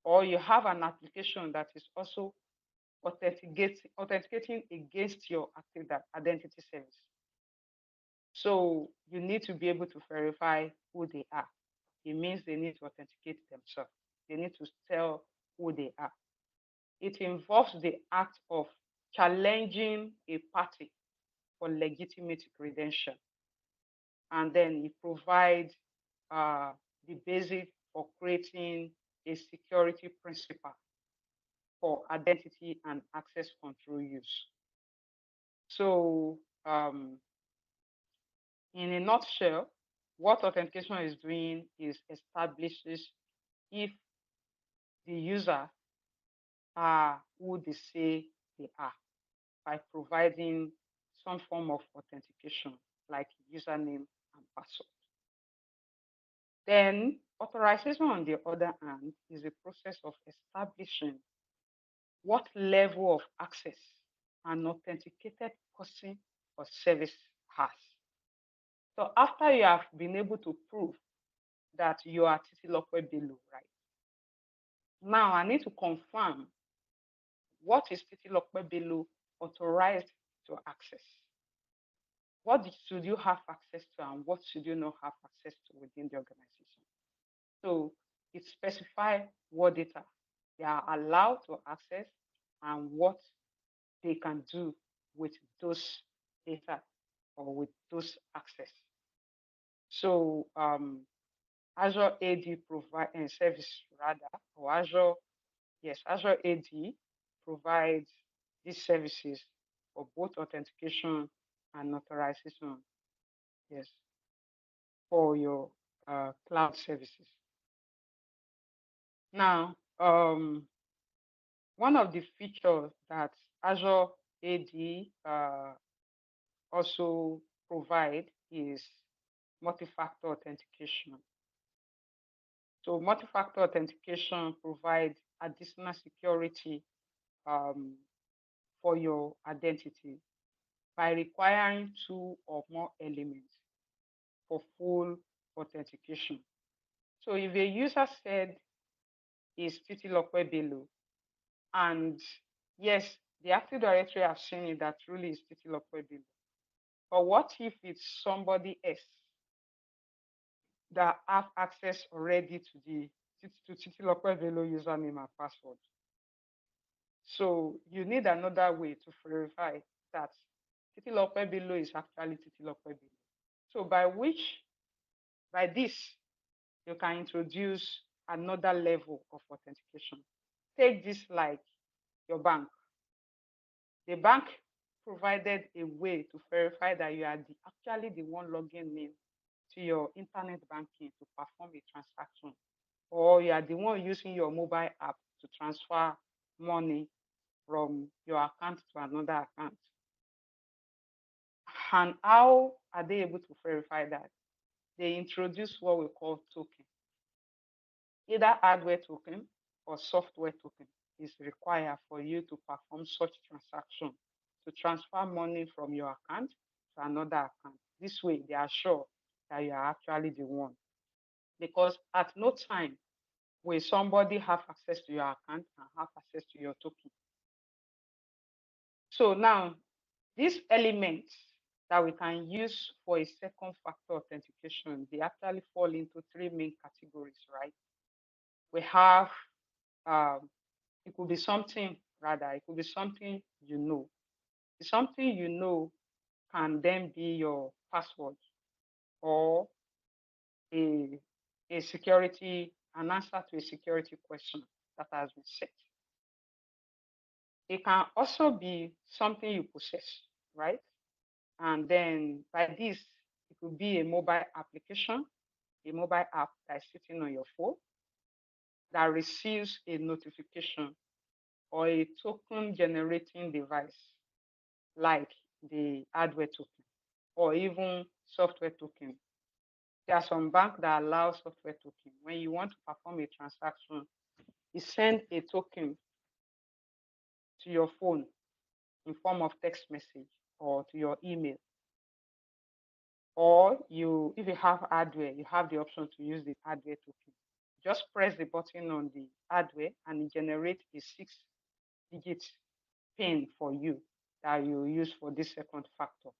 Speaker 2: or you have an application that is also authenticating against your active identity service. So you need to be able to verify who they are. It means they need to authenticate themselves. They need to tell who they are. It involves the act of challenging a party for legitimate credential. And then it provides the basis for creating a security principle for identity and access control use. So in a nutshell, what authentication is doing is establishes if the user are who they say they are by providing some form of authentication like username and password. Then authorization, on the other hand, is a process of establishing what level of access an authenticated person or service has. So after you have been able to prove that you are Titilope Bello, right? Now I need to confirm what is Titilope Bello authorized to access. What should you have access to and what should you not have access to within the organization? So it specifies what data they are allowed to access and what they can do with those data or with those access. So Azure AD provide and service rather, or Azure, yes, Azure AD provides these services for both authentication and authorization, yes, for your cloud services. Now, one of the features that Azure AD also provide is multi-factor authentication. So multi-factor authentication provides additional security for your identity by requiring two or more elements for full authentication. So if a user said is Titilope Bello, and yes, the Active Directory have seen it that truly is Titilope Bello, but what if it's somebody else that have access already to the Titilope Bello username and password? So you need another way to verify that Titilope Bello is actually Titilope Bello. So by this, you can introduce another level of authentication. Take this like your bank. The bank provided a way to verify that you are actually the one logging in to your internet banking to perform a transaction, or you are the one using your mobile app to transfer money from your account to another account. And how are they able to verify that? They introduce what we call token. Either hardware token or software token is required for you to perform such transaction to transfer money from your account to another account. This way, they are sure that you are actually the one. Because at no time will somebody have access to your account and have access to your token. So now, these elements that we can use for a second factor authentication, they actually fall into three main categories, right? We have, it could be something, rather, it could be something you know. Something you know can then be your password or a, a security, an answer to a security question that has been set. It can also be something you possess, right? And then by this, it could be a mobile application, a mobile app that is sitting on your phone that receives a notification or a token generating device like the hardware token or even software token. There are some banks that allow software token. When you want to perform a transaction, you send a token to your phone in form of text message or to your email. Or you, if you have hardware, you have the option to use the hardware token. Just press the button on the hardware and it generates a 6-digit PIN for you that you use for this second factor.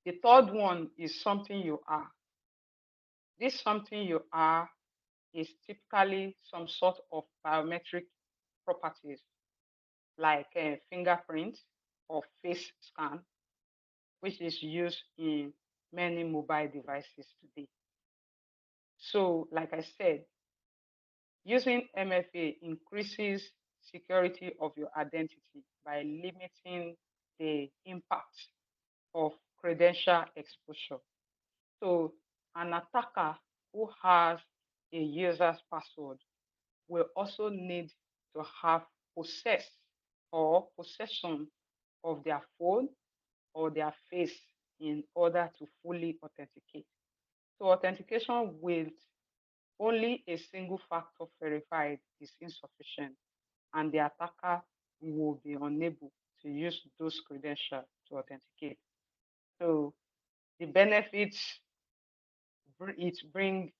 Speaker 2: The third one is something you are. This something you are is typically some sort of biometric properties like a fingerprint or face scan, which is used in many mobile devices today. So, like I said, using MFA increases security of your identity by limiting the impact of credential exposure. So an attacker who has a user's password will also need to have possess or possession of their phone or their face in order to fully authenticate. So authentication with only a single factor verified is insufficient, and the attacker will be unable to use those credentials to authenticate. So the benefits it brings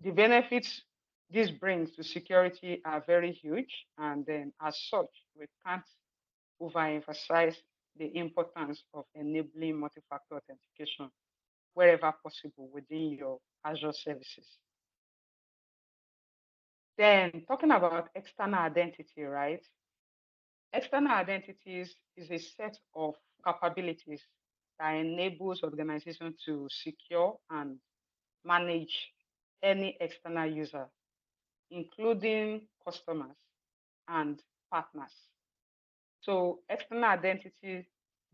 Speaker 2: the benefits this brings to security are very huge, and then as such, we can't overemphasize the importance of enabling multi-factor authentication wherever possible within your Azure services. Then talking about external identity, right? External identities is a set of capabilities that enables organizations to secure and manage any external user, including customers and partners. So external identities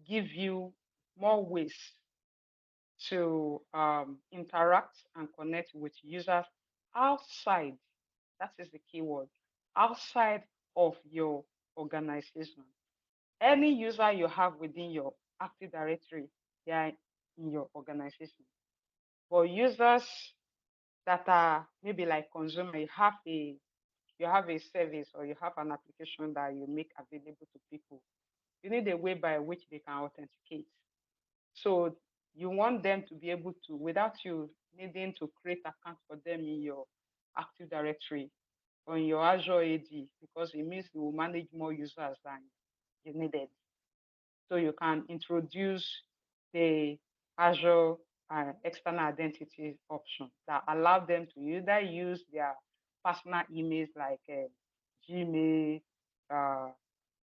Speaker 2: give you more ways to interact and connect with users outside, that is the key word, outside of your organization. Any user you have within your Active Directory, they are in your organization. But users that are maybe like consumer, you have a service or you have an application that you make available to people. You need a way by which they can authenticate. So you want them to be able to, without you needing to create accounts for them in your Active Directory or in your Azure AD, because it means you will manage more users than you needed. So you can introduce the Azure external identity option that allow them to either use their personal emails like Gmail, uh,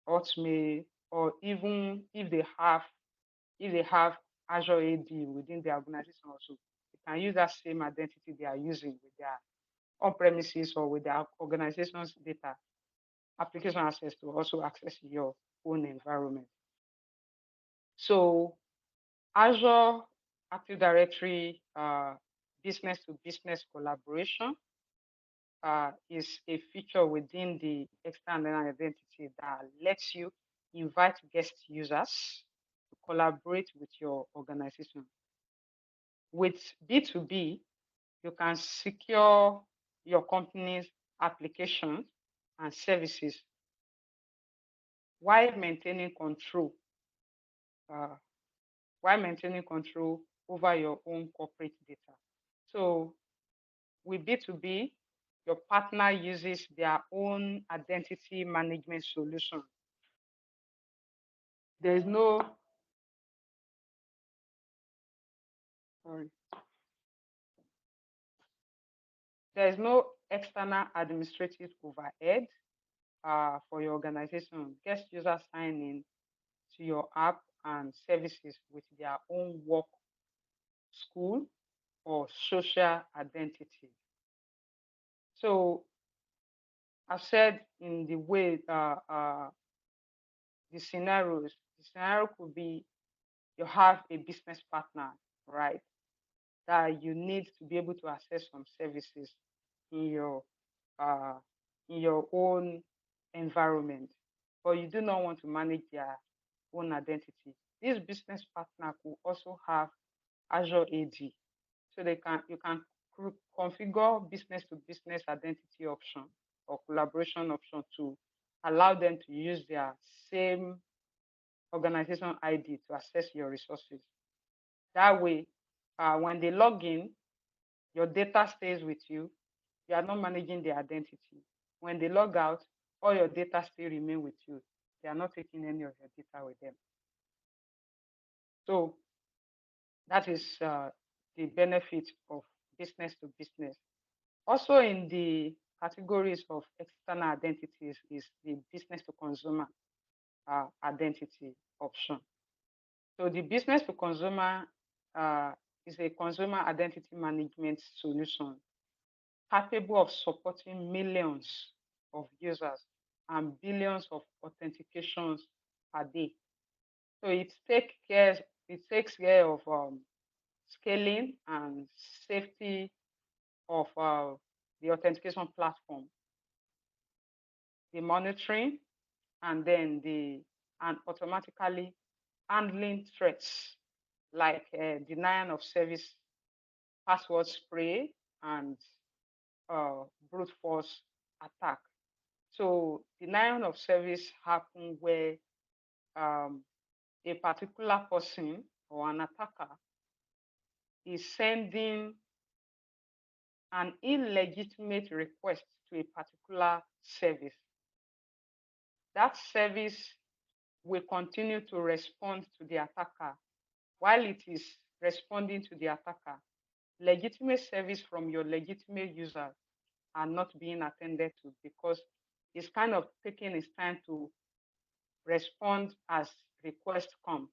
Speaker 2: Hotmail, or even if they have Azure AD within their organization also, they can use that same identity they are using with their on-premises or with their organization's data application access to also access your own environment. So Azure Active Directory business to business collaboration is a feature within the external identity that lets you invite guest users to collaborate with your organization. With B2B, you can secure your company's applications and services while maintaining control, uh, while maintaining control over your own corporate data. So with B2B, your partner uses their own identity management solution. There's no, sorry, there's no external administrative overhead for your organization. Guest users sign in to your app and services with their own work, school, or social identity. So I've said in the way the scenario could be you have a business partner, right? That you need to be able to access some services in your uh, in your own environment, but you do not want to manage their own identity. This business partner could also have Azure AD, so you can configure business to business identity option or collaboration option to allow them to use their same organization ID to access your resources. That way, when they log in, your data stays with you. You are not managing their identity. When they log out, all your data still remain with you. They are not taking any of your data with them. So that is the benefit of business to business. Also in the categories of external identities is the business to consumer identity option. So the business to consumer is a consumer identity management solution capable of supporting millions of users and billions of authentications per day. So it takes care of scaling and safety of the authentication platform, the monitoring, and then and automatically handling threats like denial of service, password spray, and brute force attack. So denial of service happen where a particular person or an attacker is sending an illegitimate request to a particular service. That service will continue to respond to the attacker while it is responding to the attacker. Legitimate service from your legitimate users are not being attended to because it's kind of taking its time to respond as requests come.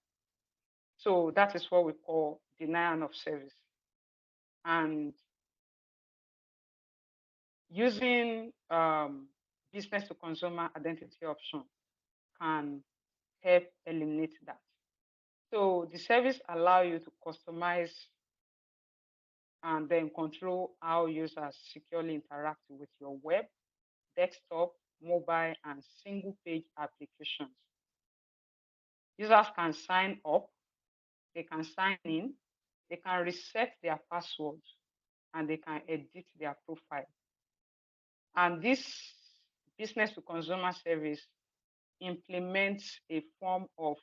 Speaker 2: So that is what we call denial of service. And using business to consumer identity option can help eliminate that. So the service allow you to customize and then control how users securely interact with your web, desktop, mobile, and single page applications. Users can sign up, they can sign in, they can reset their passwords, and they can edit their profile. And this business to consumer service implements a form of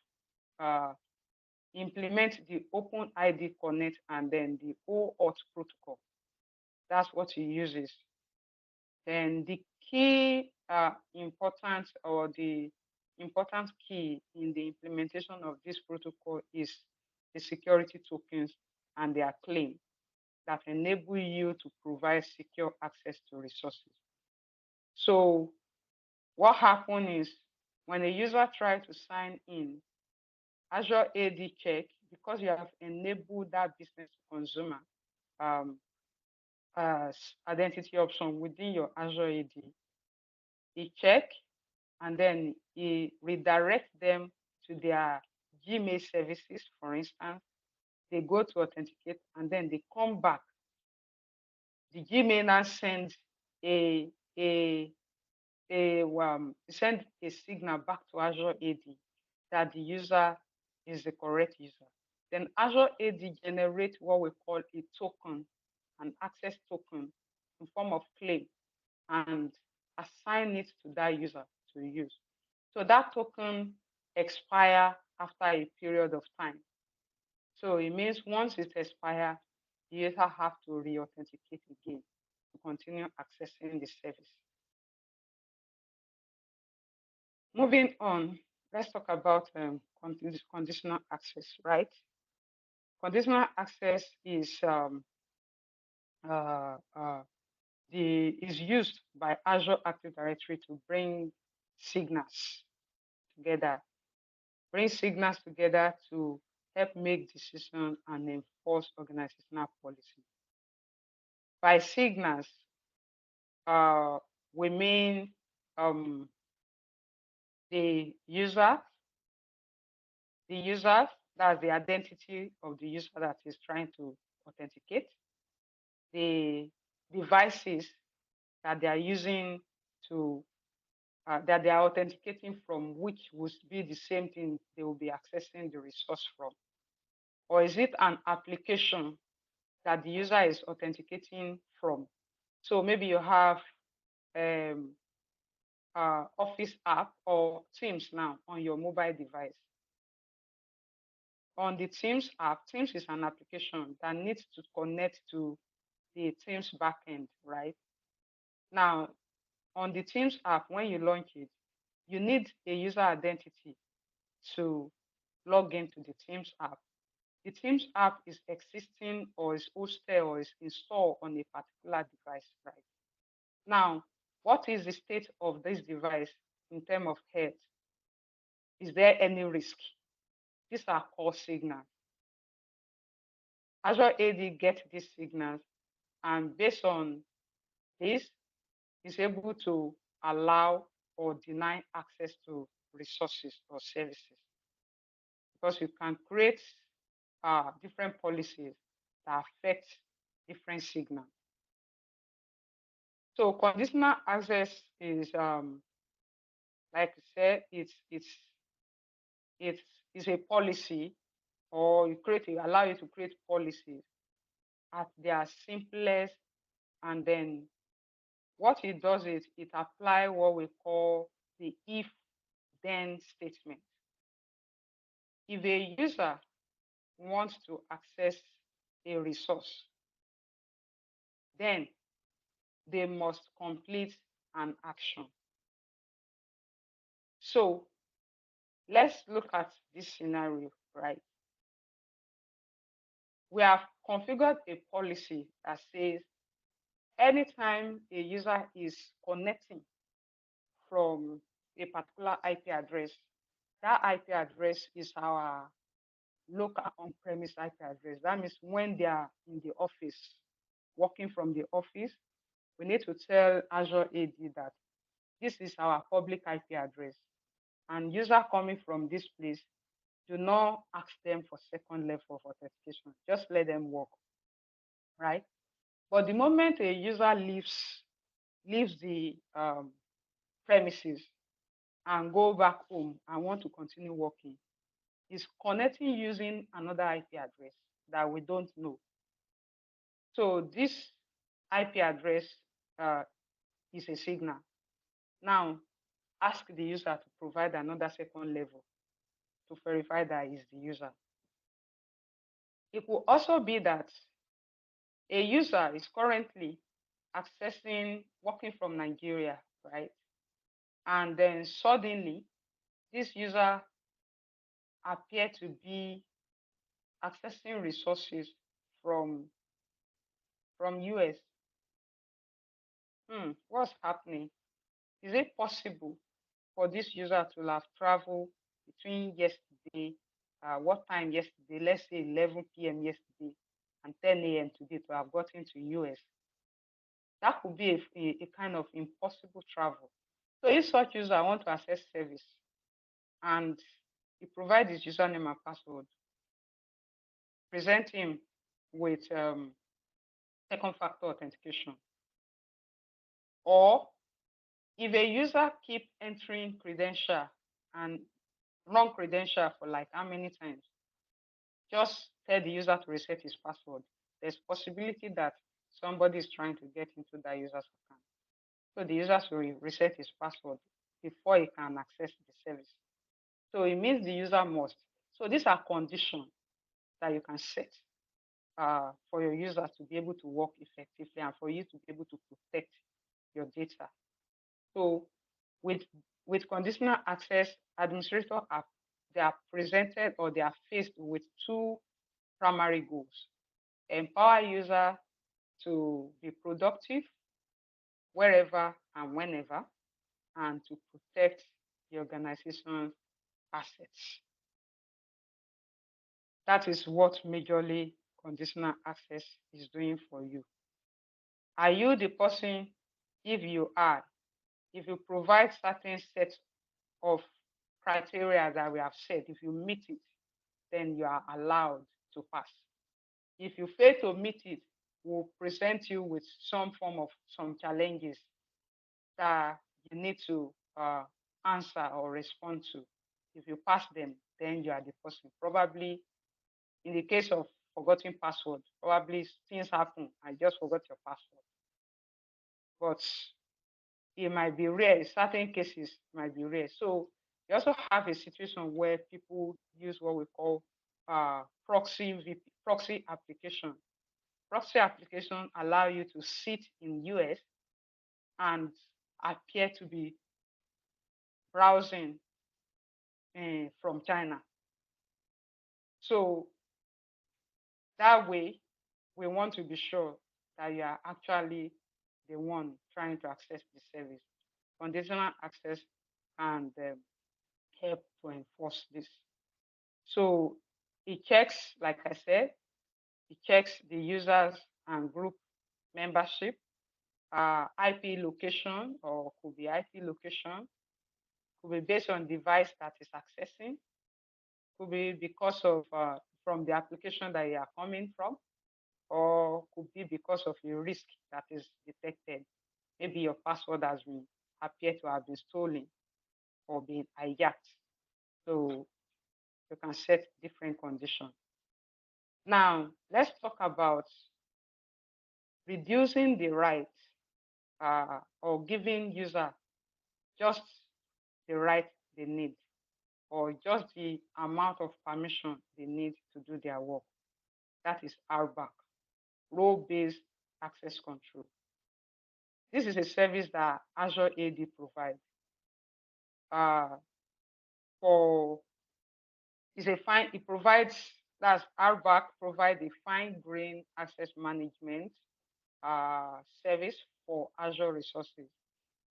Speaker 2: implement the Open ID Connect and then the OAuth protocol. That's what it uses. Then the key important or the important key in the implementation of this protocol is the security tokens and their claim that enable you to provide secure access to resources. So what happens is when a user tries to sign in, Azure AD check, because you have enabled that business to consumer identity option within your Azure AD, he check and then he redirect them to their Gmail services, for instance. They go to authenticate and then they come back. The Gmail now sends a send a signal back to Azure AD that the user is the correct user. Then Azure AD generates what we call a token, an access token in form of claim, and assign it to that user to use. So that token expire after a period of time. So it means once it expires, the user have to re-authenticate again to continue accessing the service. Moving on, let's talk about conditional access, right? Conditional access is uh, uh, is used by Azure Active Directory to bring signals together, to help make decisions and enforce organizational policy. By signals, we mean the user, that's the identity of the user that is trying to authenticate, the devices that they are using to that they are authenticating from, which would be the same thing they will be accessing the resource from. Or is it an application that the user is authenticating from? So maybe you have Office app or Teams now on your mobile device. On the Teams app, Teams is an application that needs to connect to the Teams backend, right? Now, on the Teams app, when you launch it, you need a user identity to log into the Teams app. The Teams app is existing or is hosted or is installed on a particular device, right? Now, what is the state of this device in terms of health? Is there any risk? These are called signals. Azure AD gets these signals, and based on this, is able to allow or deny access to resources or services. Because you can create different policies that affect different signals. So conditional access is, like I said, it's a policy, or allow you to create policies at their simplest, and then what it does is it applies what we call the if then statement. If a user wants to access a resource, then they must complete an action. So let's look at this scenario, right? We have configured a policy that says anytime a user is connecting from a particular IP address, that IP address is our local on-premise IP address. That means when they are in the office, working from the office, we need to tell Azure AD that this is our public IP address. And user coming from this place, do not ask them for second level of authentication. Just let them work, right? But the moment a user leaves the premises and go back home and want to continue working, is connecting using another IP address that we don't know. So this IP address is a signal. Now, ask the user to provide another second level to verify that is the user. It could also be that a user is currently working from Nigeria, right? And then suddenly, this user appear to be accessing resources from US. What's happening? Is it possible for this user to have traveled between yesterday, what time yesterday, let's say 11 p.m. yesterday, and 10 a.m. today to have gotten to US? That could be a kind of impossible travel. So if such user want to access service and he provides his username and password, present him with second factor authentication. Or if a user keep entering credential and wrong credential for like how many times, just tell the user to reset his password. There's possibility that somebody is trying to get into that user's account. So the user should reset his password before he can access the service. So it means the user must. So these are conditions that you can set for your users to be able to work effectively and for you to be able to protect your data. So with conditional access, administrators they are presented or they are faced with two primary goals: empower user to be productive wherever and whenever, and to protect the organization's assets. That is what majorly conditional access is doing for you. Are you the person? If you are, if you provide certain sets of criteria that we have set, if you meet it, then you are allowed to pass. If you fail to meet it, we'll present you with some form of some challenges that you need to answer or respond to. If you pass them, then you are the person. Probably in the case of forgotten password, probably things happen. I just forgot your password. But it might be rare. Certain cases might be rare. So you also have a situation where people use what we call proxy application. Proxy application allow you to sit in US and appear to be browsing from China. So that way, we want to be sure that you are actually the one trying to access the service. Conditional access and help to enforce this. So it checks, like I said, it checks the users and group membership, IP location, or could be IP location, could be based on device that is accessing, could be because of from the application that you are coming from, or could be because of a risk that is detected. Maybe your password has been appeared to have been stolen or been hijacked. So you can set different conditions. Now, let's talk about reducing the right or giving user just the right they need or just the amount of permission they need to do their work. That is RBAC, role-based access control. This is a service that Azure AD provides. For it provides, that's RBAC provide a fine-grained access management service for Azure resources,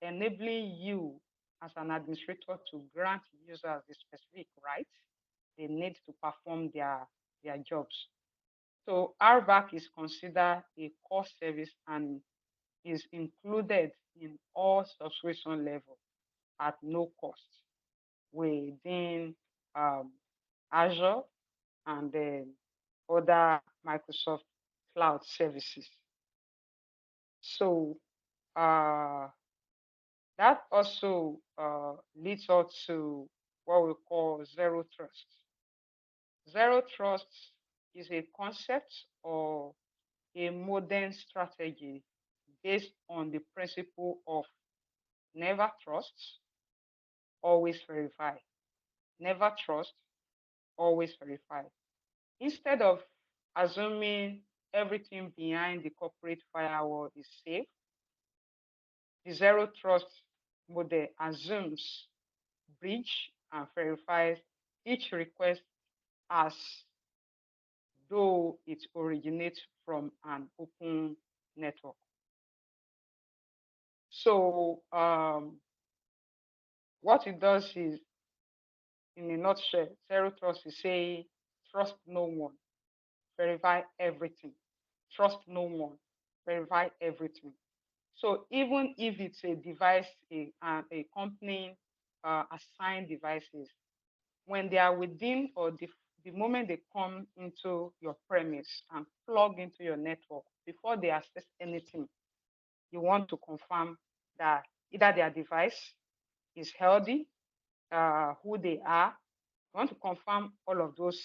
Speaker 2: enabling you as an administrator to grant users the specific rights they need to perform their jobs. So RBAC is considered a core service and is included in all subscription levels at no cost within Azure and then other Microsoft cloud services. So that also leads us to what we call zero trust. Zero trust is a concept or a modern strategy based on the principle of never trust, always verify. Never trust, always verify. Instead of assuming everything behind the corporate firewall is safe, the zero trust model assumes, breach, and verifies each request as though it originates from an open network. So what it does is, in a nutshell, zero trust is saying trust no one, verify everything. Trust no one, verify everything. So even if it's a device, a company assigned devices, when they are within or the moment they come into your premise and plug into your network, before they access anything, you want to confirm that either their device is healthy, who they are. You want to confirm all of those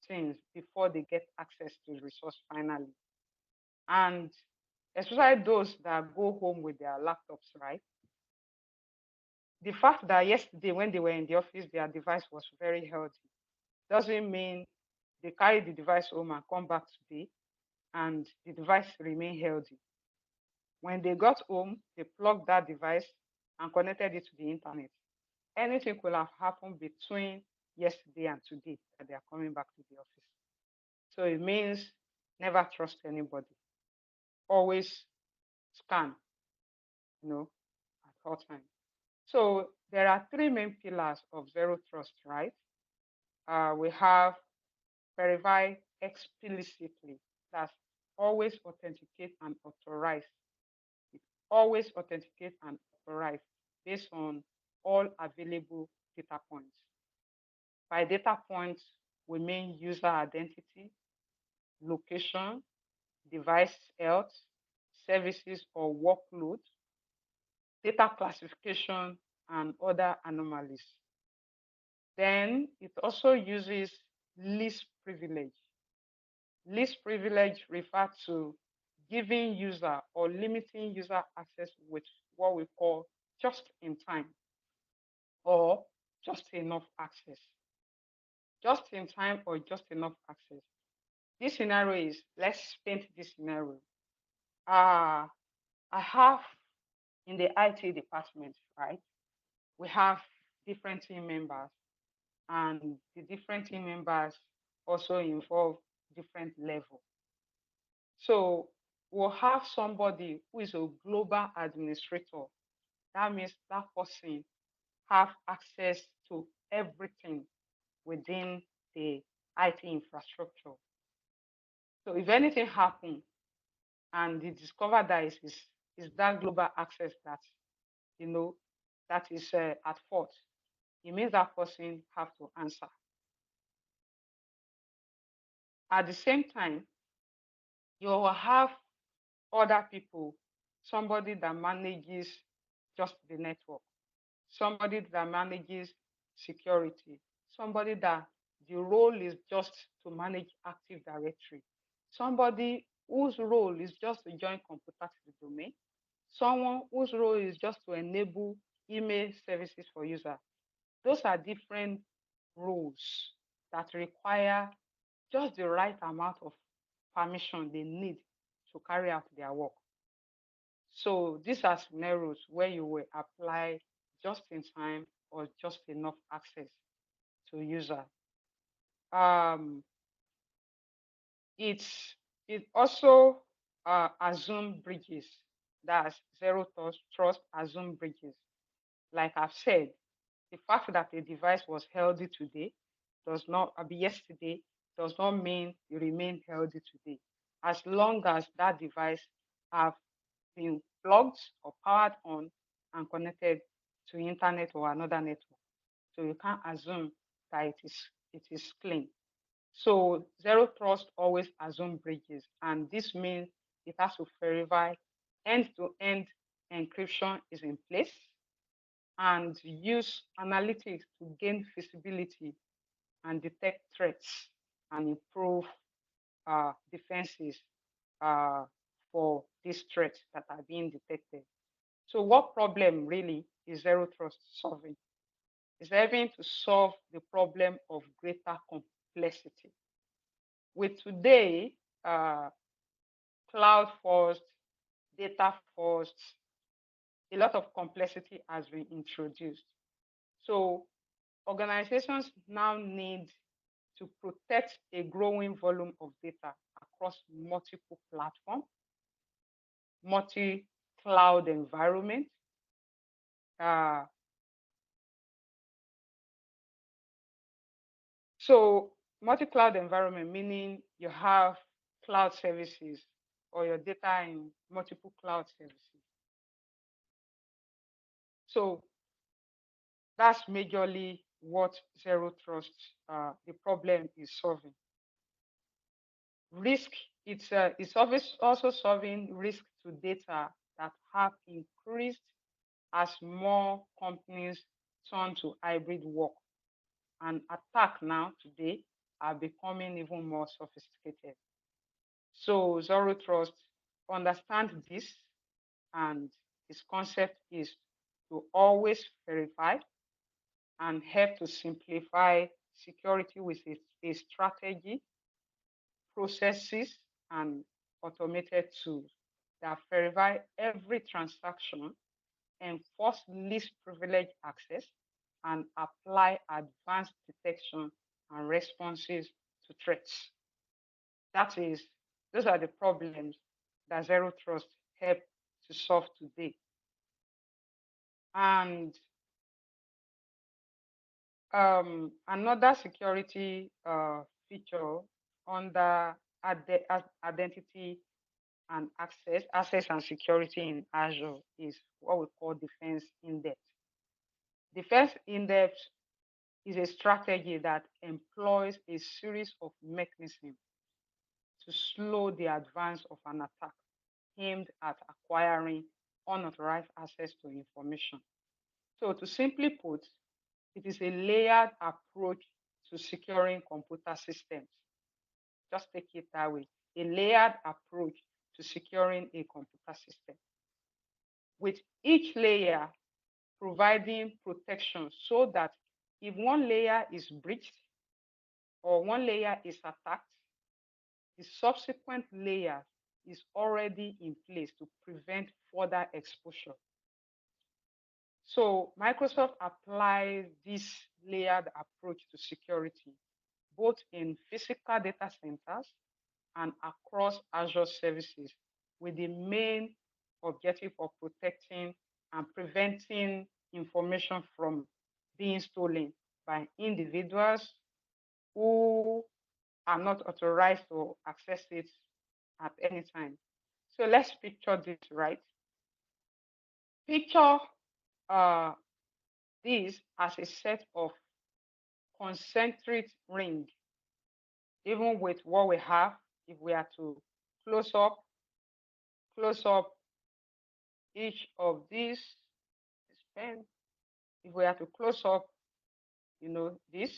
Speaker 2: things before they get access to the resource finally. And especially those that go home with their laptops, right? the fact that yesterday when they were in the office, their device was very healthy doesn't mean they carry the device home and come back today and the device remain healthy. When they got home, they plugged that device and connected it to the internet. Anything could have happened between yesterday and today that they are coming back to the office. So it means never trust anybody. Always scan, at all times. So there are three main pillars of zero trust, right? We have verify explicitly. That's always authenticate and authorize. It always authenticate and authorize based on all available data points. By data points, we mean user identity, location, device health, services or workload, data classification, and other anomalies. Then it also uses least privilege. Least privilege refers to giving user or limiting user access with what we call just in time or just enough access. Just in time or just enough access. This scenario is, let's paint this scenario. I have in the IT department, right? We have different team members, and the different team members also involve different level. So we'll have somebody who is a global administrator. That means that person have access to everything within the IT infrastructure. So if anything happens and they discover that is that global access that you know that is at fault, it means that person have to answer. At the same time, you will have other people, somebody that manages just the network, somebody that manages security, somebody that the role is just to manage Active Directory, somebody whose role is just to join computer to the domain, someone whose role is just to enable email services for users. Those are different roles that require just the right amount of permission they need to carry out their work. So these are scenarios where you will apply just in time or just enough access to user. Um, it also assume bridges. That's zero trust assume bridges. Like I've said, the fact that a device was healthy today does not, be yesterday, does not mean it remain healthy today. As long as that device have been plugged or powered on and connected to internet or another network. So you can't assume that it is clean. So zero trust always assume bridges, and this means it has to verify end-to-end encryption is in place and use analytics to gain visibility and detect threats and improve defenses for these threats that are being detected. So what problem really is zero trust solving? It's helping to solve the problem of greater complexity. With today, cloud first, data first, a lot of complexity has been introduced. So organizations now need to protect a growing volume of data across multiple platforms, multi-cloud environment. So multi-cloud environment, meaning you have cloud services or your data in multiple cloud services. So that's majorly what zero trust, the problem is solving. Risk, it's always also solving risk to data that have increased as more companies turn to hybrid work. And attack now today are becoming even more sophisticated. So zero trust understand this, and its concept is to always verify and help to simplify security with a strategy, processes, and automated tools that verify every transaction, enforce least privilege access, and apply advanced detection and responses to threats. That is, those are the problems that Zero Trust help to solve today. And another security feature under identity and access and security in Azure is what we call defense in-depth. Defense in-depth is a strategy that employs a series of mechanisms to slow the advance of an attack aimed at acquiring unauthorized access to information. So to simply put, it is a layered approach to securing computer systems. Just take it that way, a layered approach to securing a computer system, with each layer providing protection so that if one layer is breached or one layer is attacked, the subsequent layer is already in place to prevent further exposure. So Microsoft applies this layered approach to security, both in physical data centers and across Azure services, with the main objective of protecting and preventing information from being stolen by individuals who are not authorized to access it at any time. So let's picture this, right? Picture this as a set of concentric rings. Even with what we have, if we are to close up each of these pen, if we are to close up, this,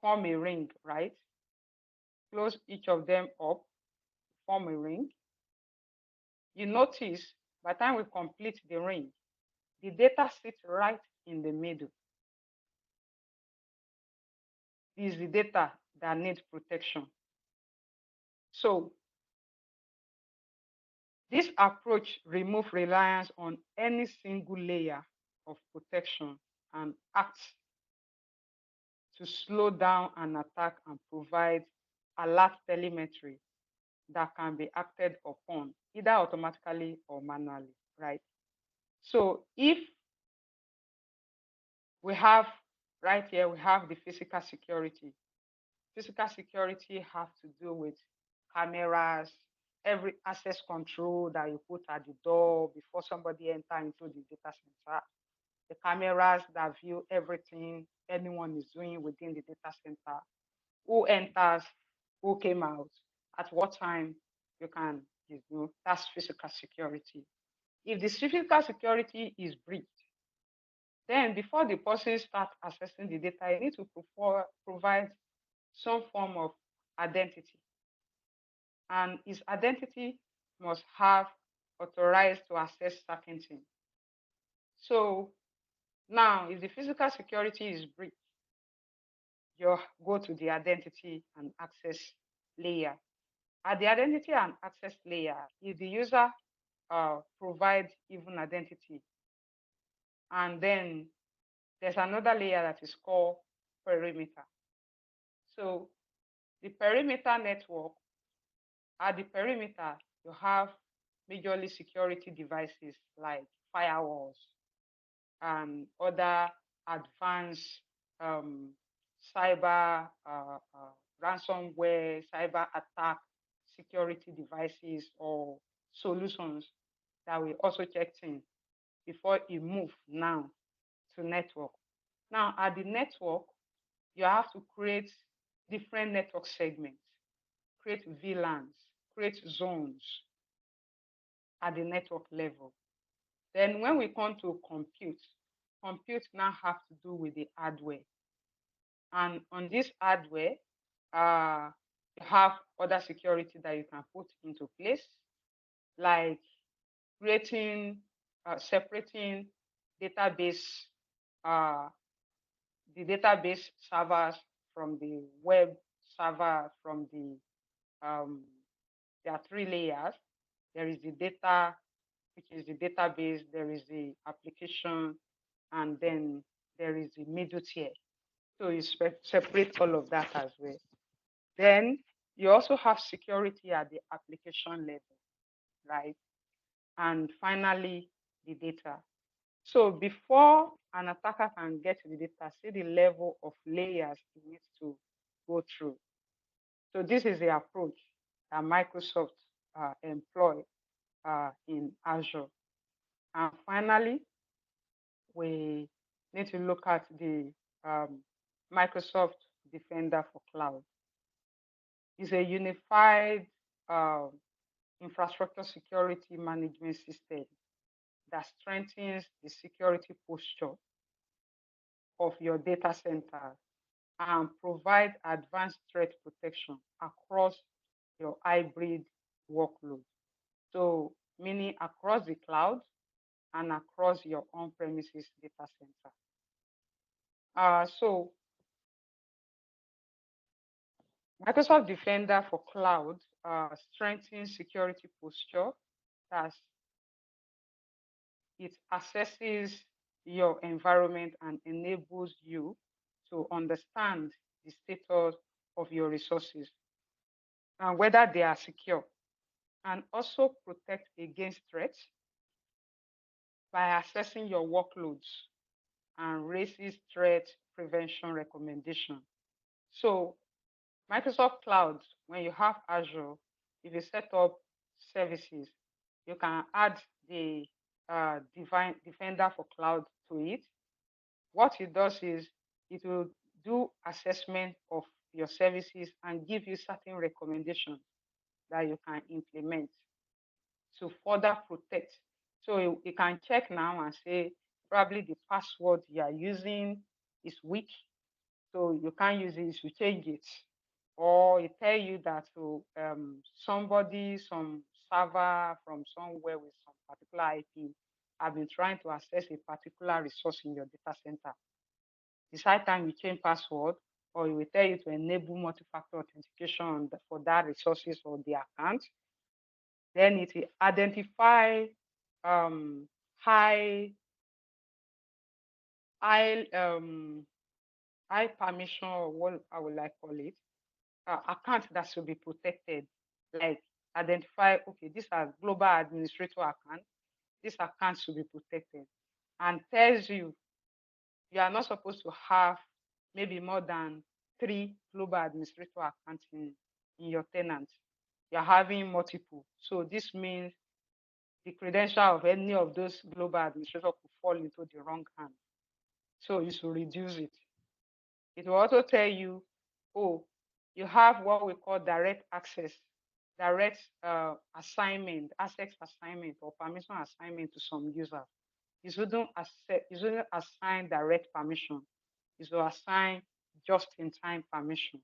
Speaker 2: form a ring, right? Close each of them up, form a ring. You notice by the time we complete the ring, the data sits right in the middle. This is the data that needs protection. So this approach removes reliance on any single layer of protection and acts to slow down an attack and provide alert telemetry that can be acted upon either automatically or manually, right? So if we have right here, we have the physical security. Physical security have to do with cameras, every access control that you put at the door before somebody enter into the data center, the cameras that view everything anyone is doing within the data center, who enters, who came out, at what time you can, that's physical security. If the physical security is breached, then before the person starts accessing the data, you need to provide some form of identity. And his identity must have authorized to access certain things. So now, if the physical security is breached, you go to the identity and access layer. At the identity and access layer, if the user provides even identity, and then there's another layer that is called perimeter. So the perimeter network, at the perimeter, you have majorly security devices like firewalls and other advanced cyber ransomware, cyber attack security devices or solutions that we also checked in before you move now to network. Now at the network, you have to create different network segments, create VLANs, create zones at the network level. Then when we come to compute now have to do with the hardware. And on this hardware, you have other security that you can put into place, like creating separating database, uh, the database servers from the web server from the there are three layers. There is the data, which is the database. There is the application, and then there is the middle tier. So you separate all of that as well. Then you also have security at the application level, right? And finally, the data. So before an attacker can get to the data, see the level of layers he needs to go through. So this is the approach that Microsoft employ in Azure. And finally, we need to look at the Microsoft Defender for Cloud. It's a unified infrastructure security management system that strengthens the security posture of your data center and provide advanced threat protection across your hybrid workload. So meaning across the cloud and across your on-premises data center. So Microsoft Defender for Cloud strengthens security posture. That's it assesses your environment and enables you to understand the status of your resources and whether they are secure, and also protect against threats by assessing your workloads and raises threat prevention recommendation. So Microsoft Cloud, when you have Azure, if you set up services, you can add the Defender for Cloud to it. What it does is it will do assessment of your services and give you certain recommendations that you can implement to further protect. So you can check now and say, probably the password you are using is weak, so you can't use it, you should change it. Or it tell you that somebody, some server from somewhere with some particular IP have been trying to access a particular resource in your data center. It's high time you change password, or it will tell you to enable multi-factor authentication for that resources or the account. Then it will identify high high high permission, or what I would like call it, account that should be protected. Like identify, okay, these are global administrator account. This account should be protected, and tells you you are not supposed to have maybe more than 3 global administrator accounts in your tenant. You're having multiple. So this means the credential of any of those global administrators could fall into the wrong hand. So you should reduce it. It will also tell you, oh, you have what we call direct access, direct assignment, access assignment or permission assignment to some users. You shouldn't assign direct permission. You should assign just-in-time permission,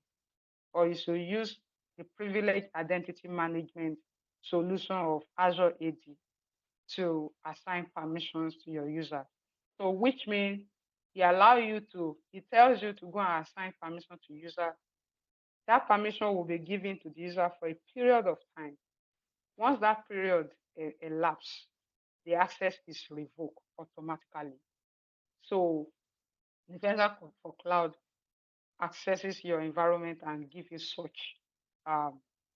Speaker 2: or you should use the privileged identity management solution of Azure AD to assign permissions to your user. So which means it tells you to go and assign permission to user. That permission will be given to the user for a period of time. Once that period elapses, the access is revoked automatically. So Defender for Cloud accesses your environment and give you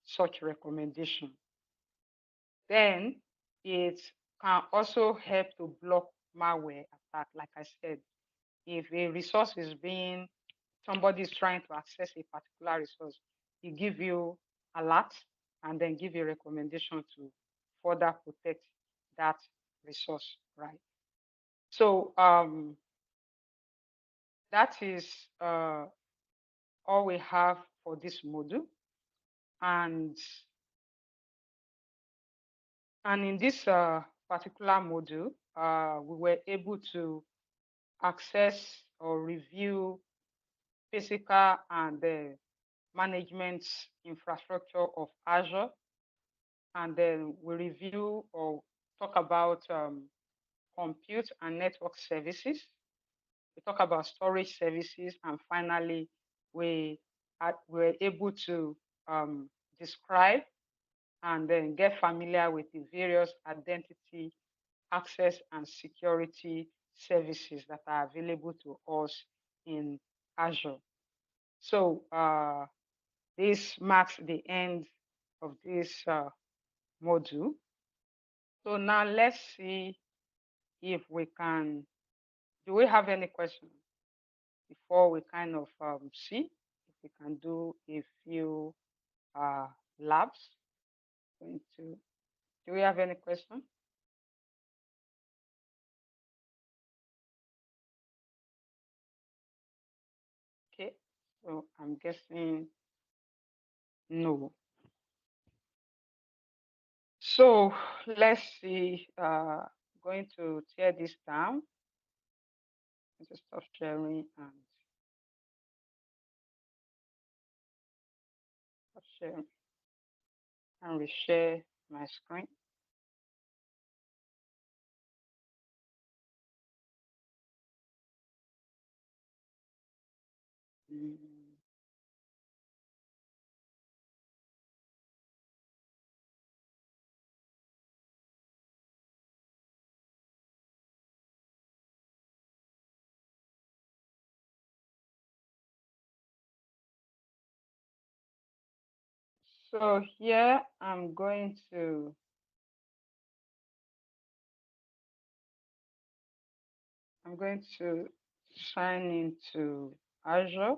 Speaker 2: such recommendation. Then it can also help to block malware attack. Like I said, if a resource is being, somebody is trying to access a particular resource, it give you alert and then give you a recommendation to further protect that resource, right? So that is all we have for this module. And in this particular module, we were able to access or review physical and management infrastructure of Azure. And then we review or talk about compute and network services. We talk about storage services, and finally, we were able to describe and then get familiar with the various identity, access, and security services that are available to us in Azure. So this marks the end of this module. So now let's see if we can, do we have any questions before we kind of see if we can do a few labs? Going to, do we have any questions? Okay, so I'm guessing no. So let's see, going to tear this down. Just stop sharing and stop sharing and reshare my screen. Mm. So here I'm going to sign into Azure.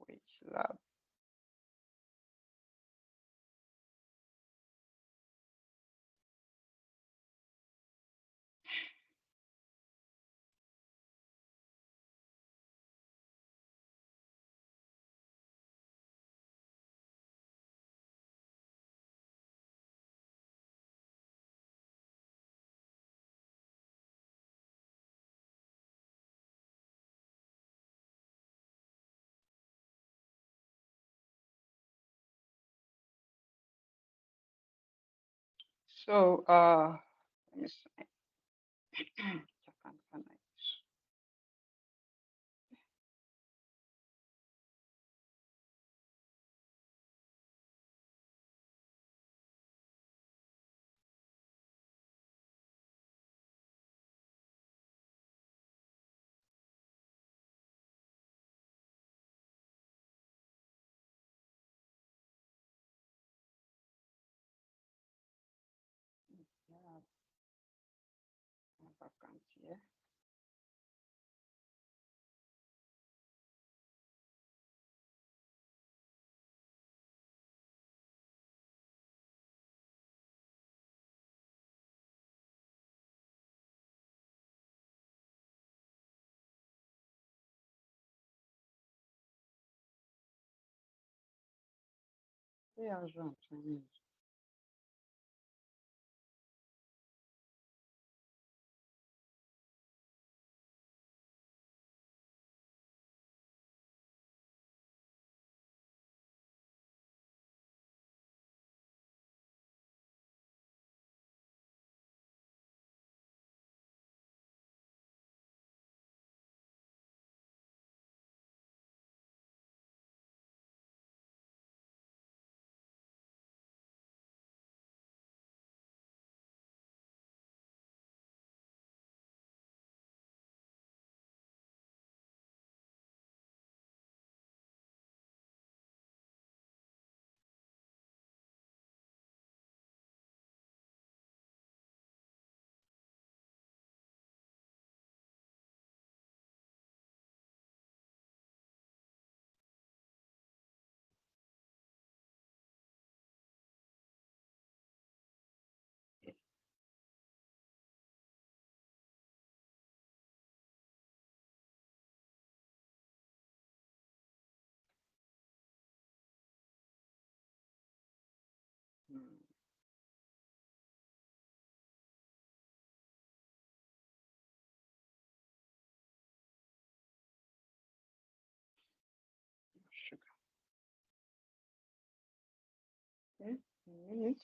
Speaker 2: Which lab? So let me see. Can I? Yeah, vacant here. Yeah, Azure training. Hmm, sugar. Okay, a minute.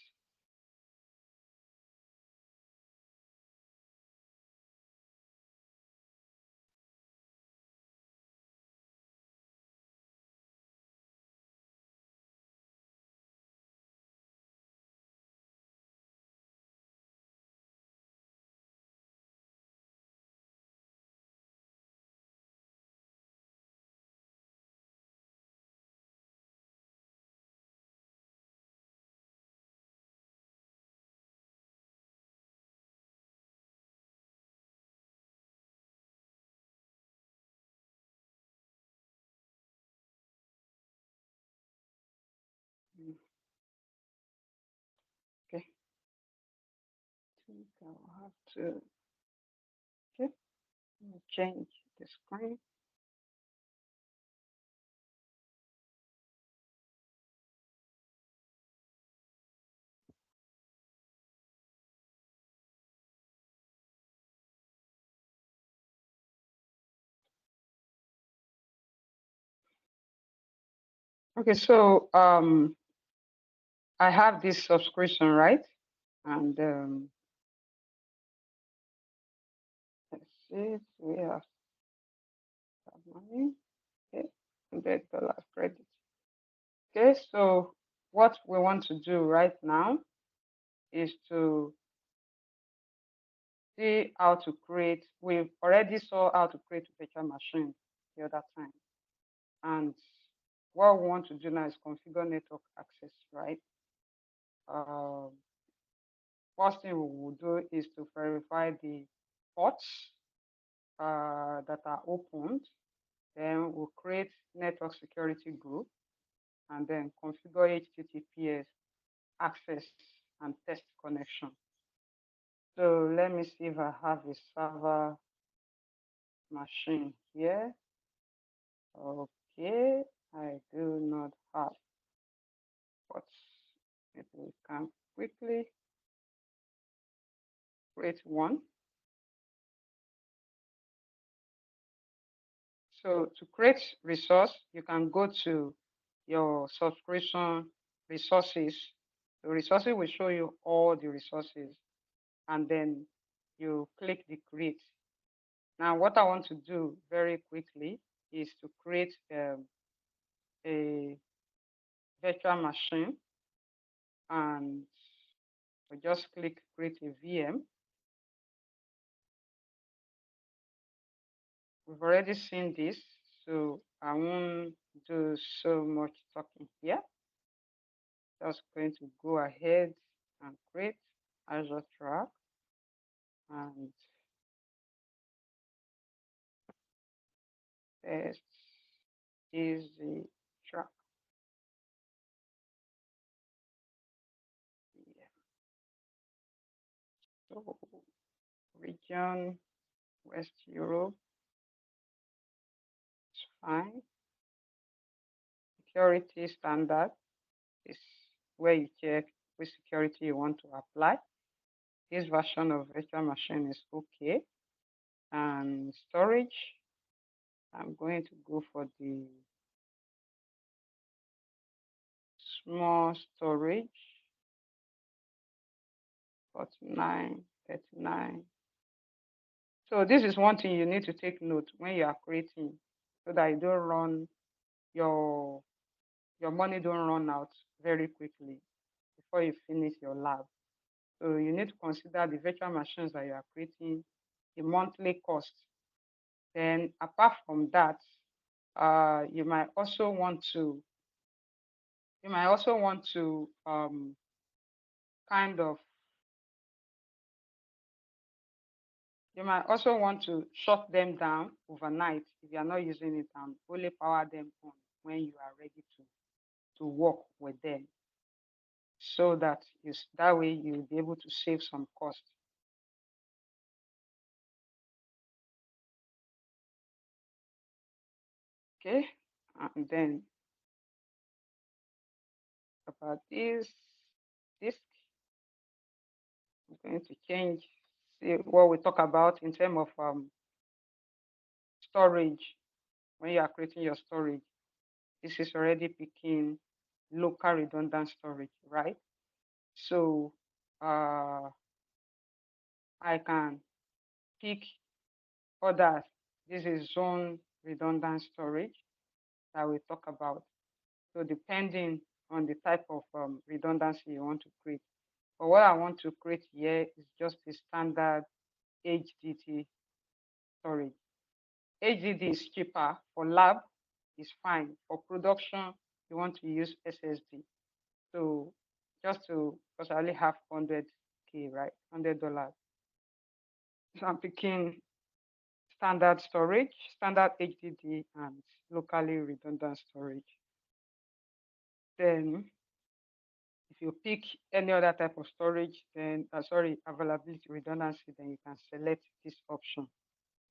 Speaker 2: Okay. I think I'll have to, okay, change the screen. Okay, so I have this subscription, right? And let's see, we have money. Okay, $100 credit. Okay, so what we want to do right now is to see how to create. We already saw how to create a virtual machine the other time. And what we want to do now is configure network access, right? Um, First thing we will do is to verify the ports that are opened. Then we'll create network security group and then configure HTTPS access and test connection. So let me see if I have a server machine here. Okay, I do not have, but maybe we can quickly create one. So to create resource, you can go to your subscription resources. The resources will show you all the resources, and then you click the create. Now, what I want to do very quickly is to create a virtual machine, and we just click create a VM. We've already seen this, so I won't do so much talking here. Just going to go ahead and create Azure track and test is the track. Yeah. So region West Europe is fine. Security standard is where you check which security you want to apply. This version of virtual machine is okay. And storage, I'm going to go for the small storage, 49, 39. So this is one thing you need to take note when you are creating, so that you don't run your money don't run out very quickly before you finish your lab. So you need to consider the virtual machines that you are creating, the monthly cost. Then apart from that, you might also want to kind of you might also want to shut them down overnight if you are not using it, and only power them on when you are ready to work with them, so that that way you'll be able to save some cost. Okay, and then about this, I'm going to change, see what we talk about in terms of storage. When you are creating your storage, this is already picking local redundant storage, right? So I can pick others. This is zone redundant storage that we talk about. So depending on the type of redundancy you want to create. But what I want to create here is just a standard HDD storage. HDD is cheaper. For lab, is fine. For production, you want to use SSD. So just to, because I only have 100K, right? $100. So I'm picking standard storage, standard HDD, and locally redundant storage. Then If you pick any other type of storage, then availability redundancy, then you can select this option.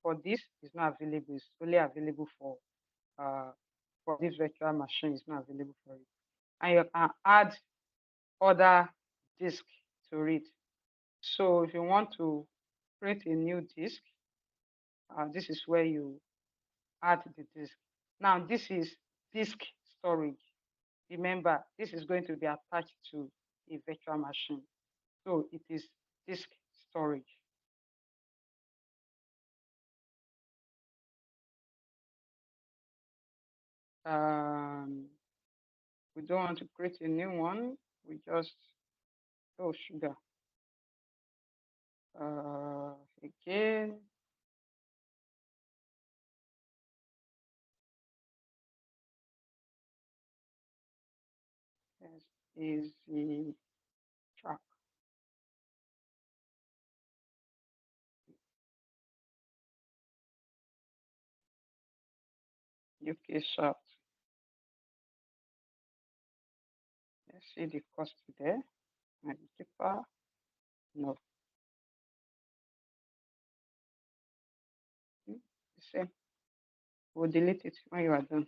Speaker 2: For this, it's not available. It's only available for this virtual machine. It's not available for it. And you can add other disk to it. So if you want to create a new disk, this is where you add the disk. Now this is disk storage. Remember, this is going to be attached to a virtual machine. So it is disk storage. We don't want to create a new one. We just, oh, sugar. Again, this is the track. UK short. Let's see the cost there. And cheaper. No. The same. We'll delete it when you are done.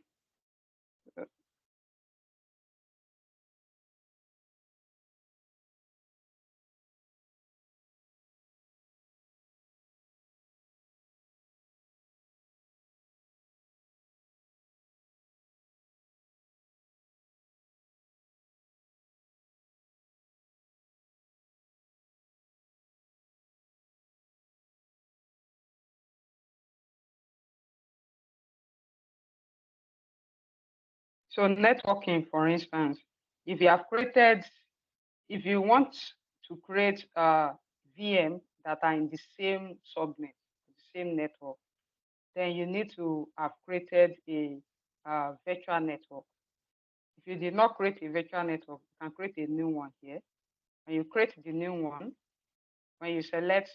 Speaker 2: So networking, for instance, if you have created, if you want to create a VM that are in the same subnet, the same network, then you need to have created a virtual network. If you did not create a virtual network, you can create a new one here. When you create the new one, when you select,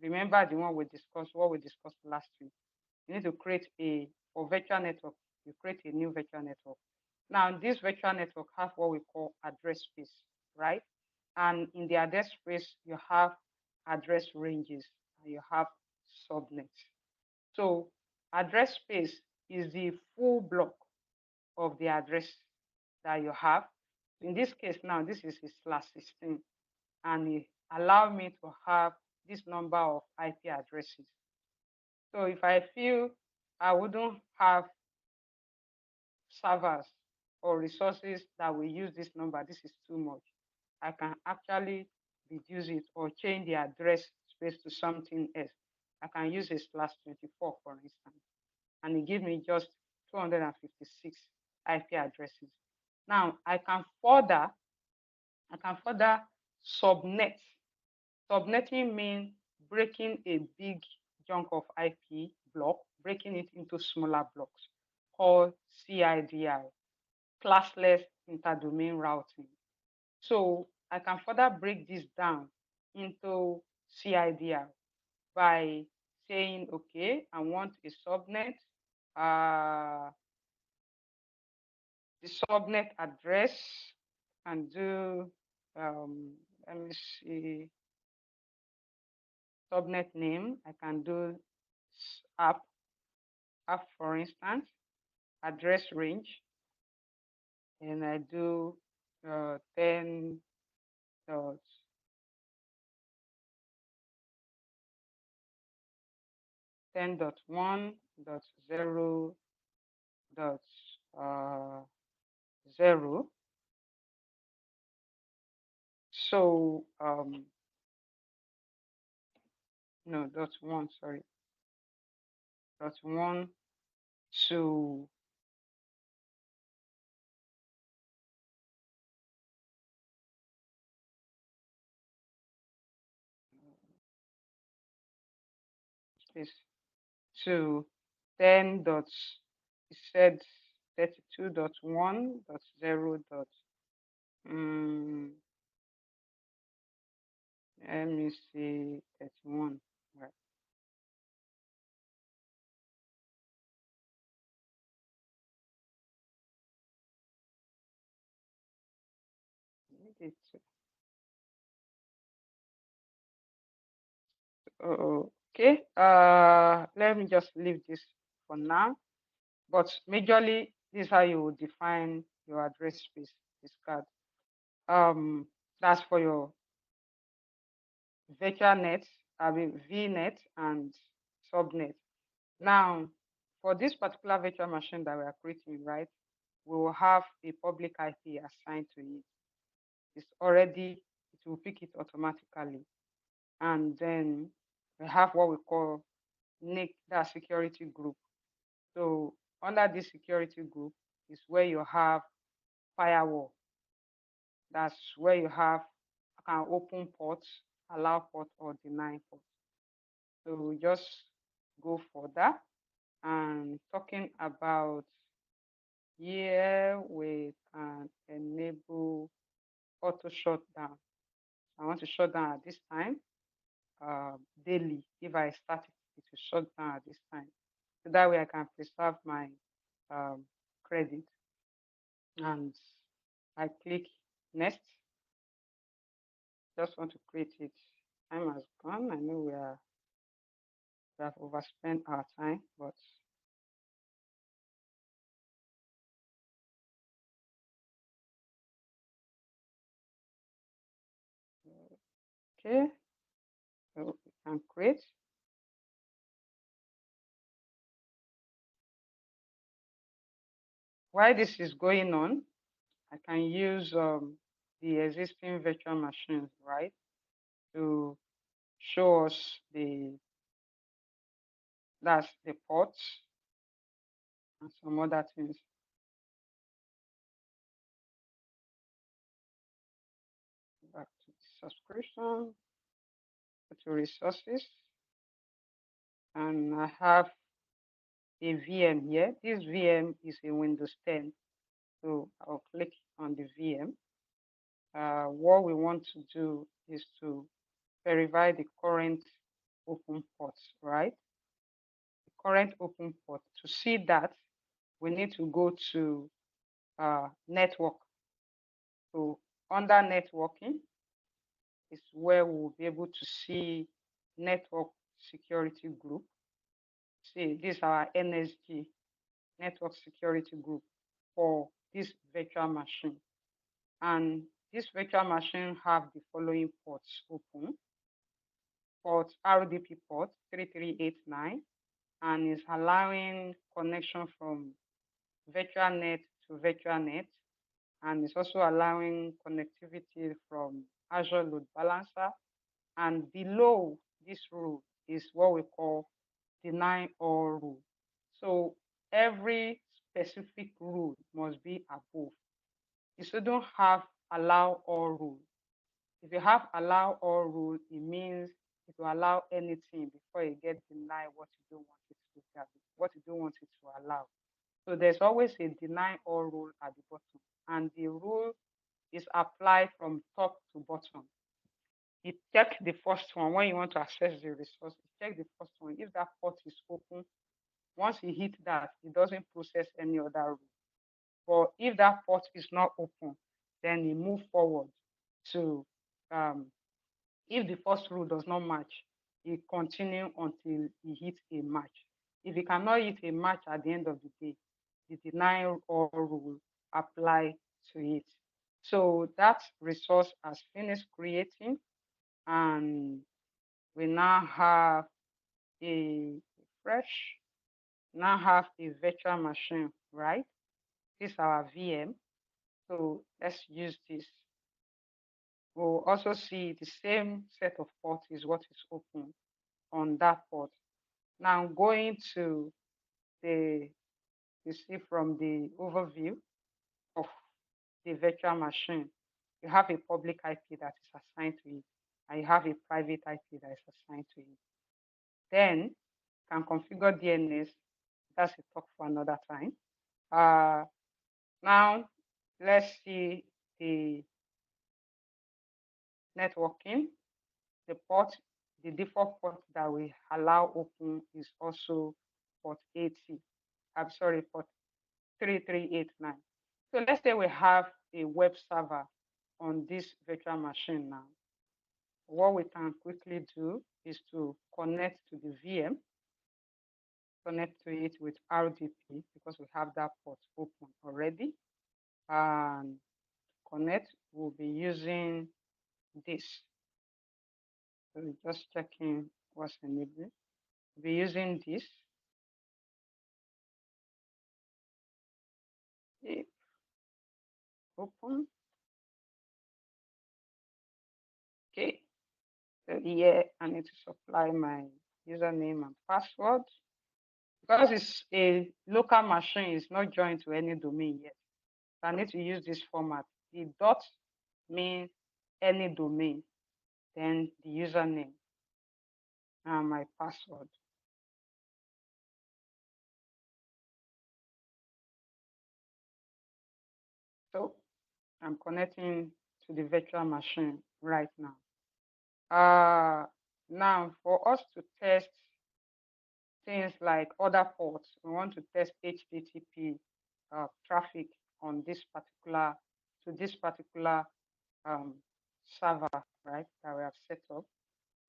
Speaker 2: remember the one we discussed, what we discussed last week, you need to create for virtual network, you create a new virtual network. Now, this virtual network have what we call address space, right? And in the address space, you have address ranges and you have subnets. So address space is the full block of the address that you have. In this case now, this is a /16, and it allows me to have this number of IP addresses. So if I feel I wouldn't have servers or resources that will use this number, this is too much, I can actually reduce it or change the address space to something else. I can use a /24, for instance, and it gives me just 256 IP addresses. Now I can further subnet. Subnetting means breaking a big chunk of IP block, breaking it into smaller blocks, called CIDR, classless interdomain routing. So I can further break this down into CIDR by saying, okay, I want a subnet. The subnet address and do, let me see, subnet name. I can do app, for instance, address range, and I do 10 dot 10.1.0.0. So no, .1, sorry, .1 to this to 10 dot, it said 32.1.0. Let me see, 31. Right. Okay. Let me just leave this for now. But majorly, this is how you will define your address space, this card. That's for your virtual net, I mean VNet and subnet. Now, for this particular virtual machine that we are creating, right, we will have a public IP assigned to it. It's already, it will pick it automatically. And then we have what we call NIC, that security group. So under this security group is where you have firewall. That's where you have can open ports, allow port, or deny port. So we just go for that. And talking about here, we can enable auto shutdown. I want to shut down at this time daily. If I start it, it will shut down at this time. So that way I can preserve my credit. And I click next. Just want to create it. Time has gone. I know we have overspent our time, but okay. So we can create. While this is going on, I can use the existing virtual machines, right, to show us that's the ports and some other things. Back to the subscription, go to resources, and I have a VM here. This VM is a Windows 10, so I'll click on the VM. What we want to do is to verify the current open ports, right? The current open port. To see that, we need to go to network. So under networking is where we'll be able to see network security group. See, this is our NSG, network security group, for this virtual machine. And this virtual machine have the following ports open. Port RDP port 3389, and is allowing connection from virtual net to virtual net, and it's also allowing connectivity from Azure load balancer. And below this rule is what we call deny all rule. So every specific rule must be above. You shouldn't have allow all rule. If you have allow all rule, it means it will allow anything before you get deny what you don't want it to have, what you don't want it to allow. So there's always a deny all rule at the bottom, and the rule is applied from top to bottom. You check the first one when you want to access the resource. You check the first one. If that port is open, once you hit that, it doesn't process any other rule. But if that port is not open, then you move forward to if the first rule does not match, you continue until you hit a match. If you cannot hit a match at the end of the day, the denial or rule apply to it. So that resource has finished creating, and we now have a fresh, now have a virtual machine, right? This is our VM. So let's use this. We'll also see the same set of ports is what is open on that port. Now going to the, you see from the overview of the virtual machine, you have a public IP that is assigned to it, and you have a private IP that is assigned to it. Then you can configure DNS. That's a talk for another time. Now let's see the networking. The port, the default port that we allow open is also port 80. I'm sorry, port 3389. So let's say we have a web server on this virtual machine now, what we can quickly do is to connect to the VM, connect to it with RDP because we have that port open already. And connect, we'll be using this. So just checking what's enabled. We'll be using this. Okay. Open. Okay. So here I need to supply my username and password. Because it's a local machine, it's not joined to any domain yet. So I need to use this format. The dot means any domain, then the username and my password. So I'm connecting to the virtual machine right now. Now for us to test things like other ports, we want to test HTTP traffic on this particular server, right, that we have set up.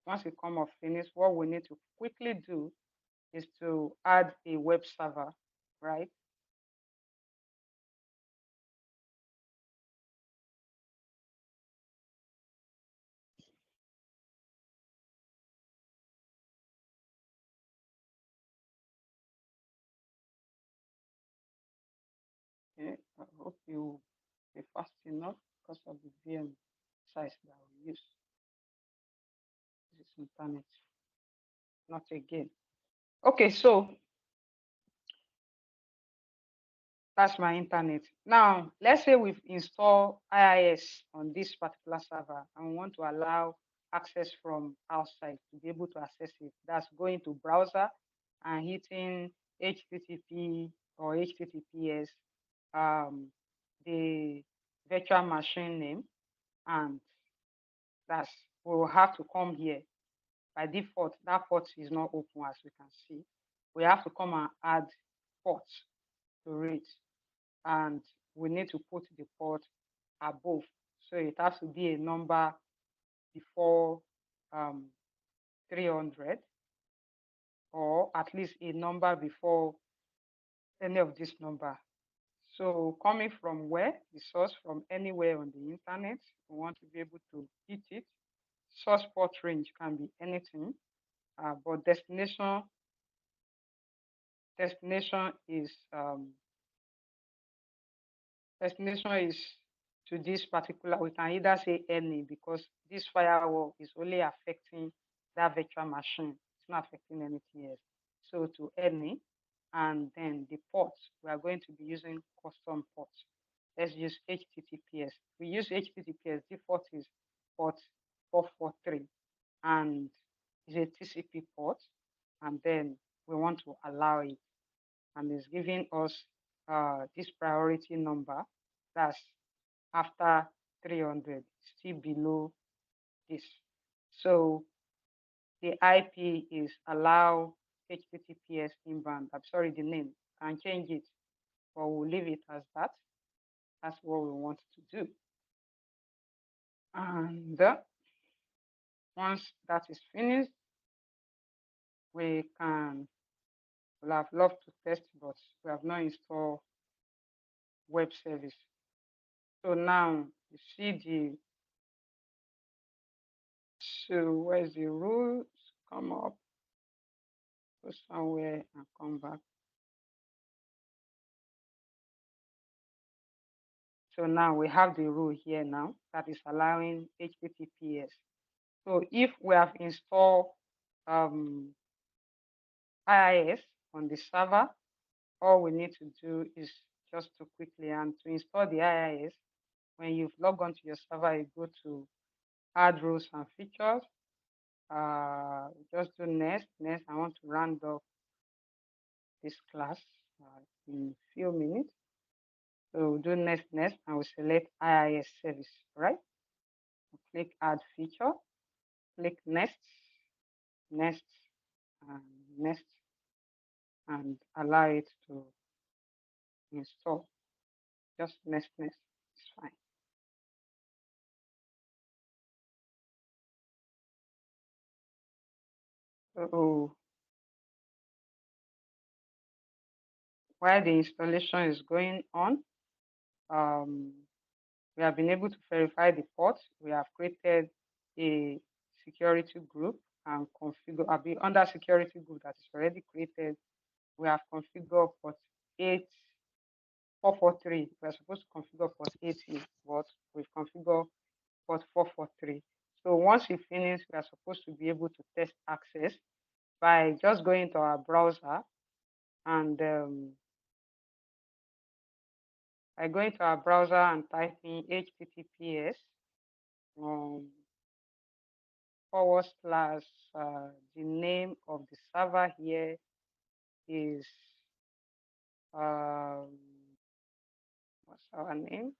Speaker 2: Once we come off finish, what we need to quickly do is to add a web server, right? Okay, I hope you be fast enough because of the VM size that we use. This is internet, not again. Okay, so that's my internet. Now, let's say we've installed IIS on this particular server and we want to allow access from outside to be able to access it. That's going to browser and hitting HTTP or HTTPS, the virtual machine name, and that's we will have to come here. By default, that port is not open as we can see. We have to come and add ports to it, and we need to put the port above. So it has to be a number before 300, or at least a number before any of this number. So coming from where, the source from anywhere on the internet, we want to be able to hit it. Source port range can be anything, but destination is to this particular. We can either say any because this firewall is only affecting that virtual machine. It's not affecting anything else. So to any, and then the ports, we are going to be using custom ports. Let's use HTTPS. We use HTTPS. Default is port 443, and it's a TCP port. And then we want to allow it, and it's giving us this priority number. That's after 300, still below this. So the IP is allow HTTPS inbound. I'm sorry, the name. Can change it, but we'll leave it as that. That's what we want to do. And once that is finished, we can, we'll have loved to test, but we have not installed web service. So now you see the, so where's the rules? Come up, go somewhere and come back. So now we have the rule here now that is allowing HTTPS. So if we have installed IIS on the server, all we need to do is just to quickly, and to install the IIS, when you've logged onto your server, you go to add rules and features. Just do next. I want to round up this class in a few minutes. So we'll do next, and we'll select IIS service, right? We'll click add feature, click next, and next, and allow it to install. Just next, it's fine. So while the installation is going on, we have been able to verify the ports. We have created a security group and configure, under security group that is already created. We have configured port 8443. We're supposed to configure port 80, but we've configured port 443. So once we finish, we are supposed to be able to test access by just going to our browser and by going to our browser and typing https forward slash the name of the server here is what's our name?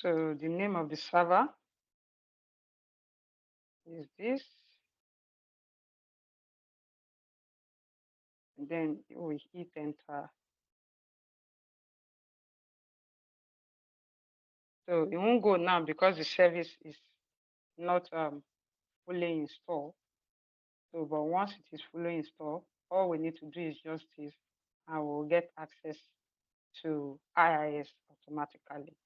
Speaker 2: So the name of the server is this. And then we hit enter. So it won't go now because the service is not fully installed. So, but once it is fully installed, all we need to do is just this, and we'll get access to IIS automatically.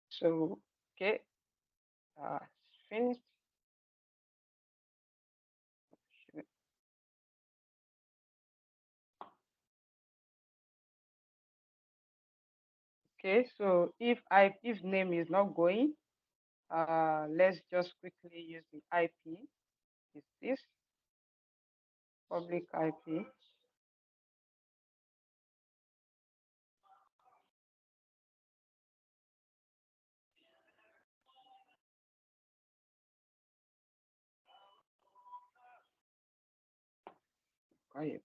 Speaker 2: So, okay, finished. Okay, so if name is not going, let's just quickly use the IP. Is this public IP?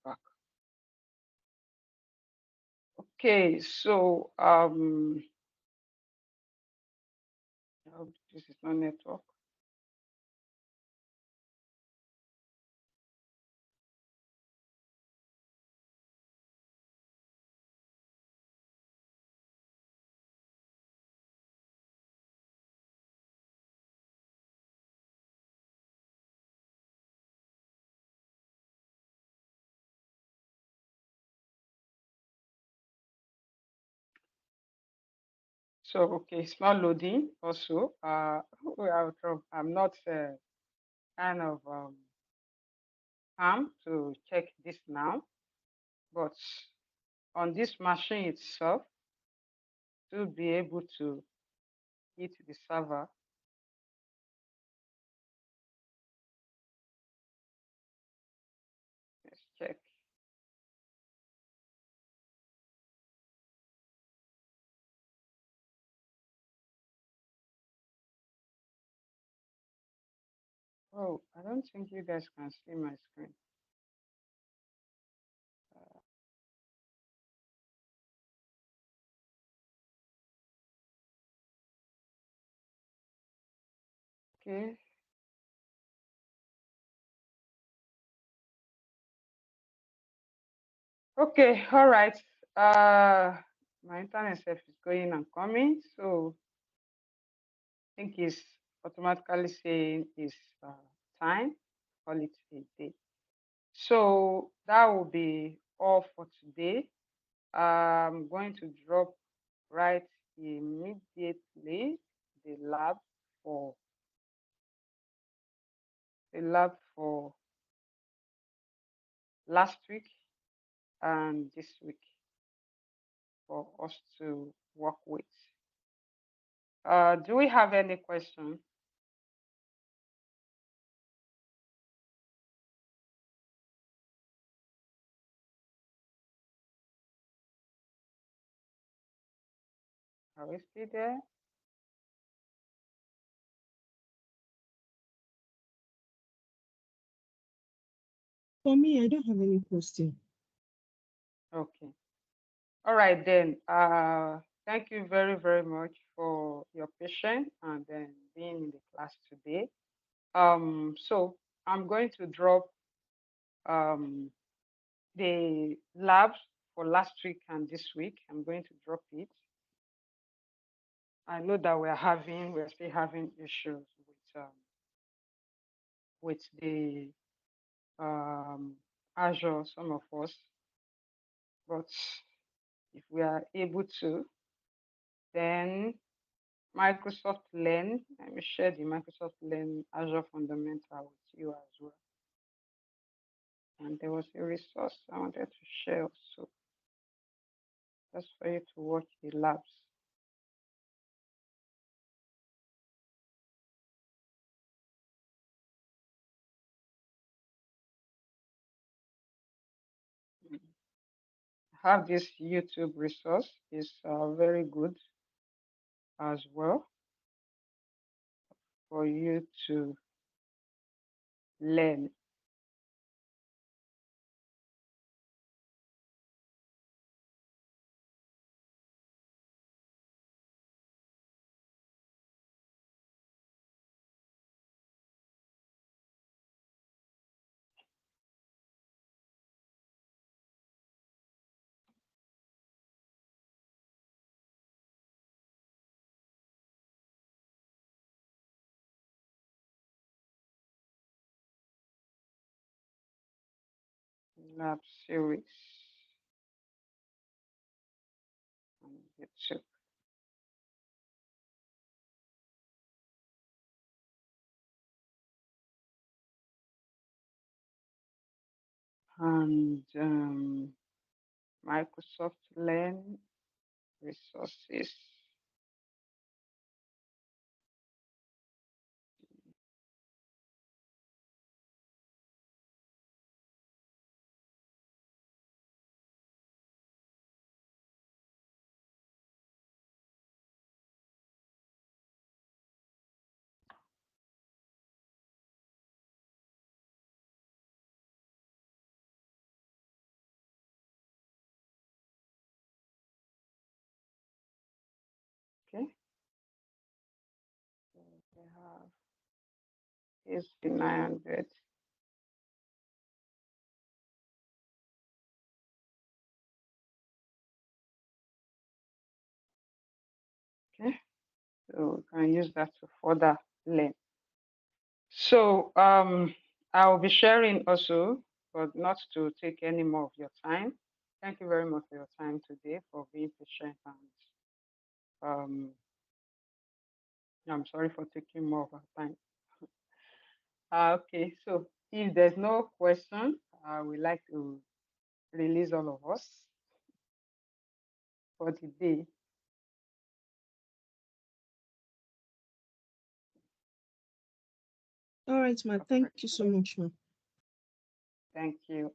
Speaker 2: Back. Okay, so this is not network. So okay, it's not loading. Also, I'm not kind of to check this now, but on this machine itself, to be able to hit the server, let's check. Oh, I don't think you guys can see my screen. Okay. Okay, all right. My internet self is going and coming, so I think it's automatically saying it's time. Call it a day. So that will be all for today. I'm going to drop right immediately the lab for last week and this week for us to work with. Do we have any questions? Are we still there?
Speaker 1: For me, I don't have any question.
Speaker 2: Okay. All right then. Thank you very, very much for your patience and then being in the class today. So I'm going to drop um the labs for last week and this week. I'm going to drop it. I know that we're still having issues with the Azure, some of us, but if we are able to, then Microsoft Learn. Let me share the Microsoft Learn Azure Fundamental with you as well. And there was a resource I wanted to share also, just for you to watch the labs. Have this YouTube resource is very good as well for you to learn. Lab series on YouTube. And Microsoft Learn resources. Okay, so we have is the 900. Okay, so we can use that to further learn. So I'll be sharing also, but not to take any more of your time. Thank you very much for your time today, for being patient, and I'm sorry for taking more of our time. Okay, so if there's no question, I would like to release all of us for the day.
Speaker 1: All right, ma. Thank you so much, ma.
Speaker 2: Thank you.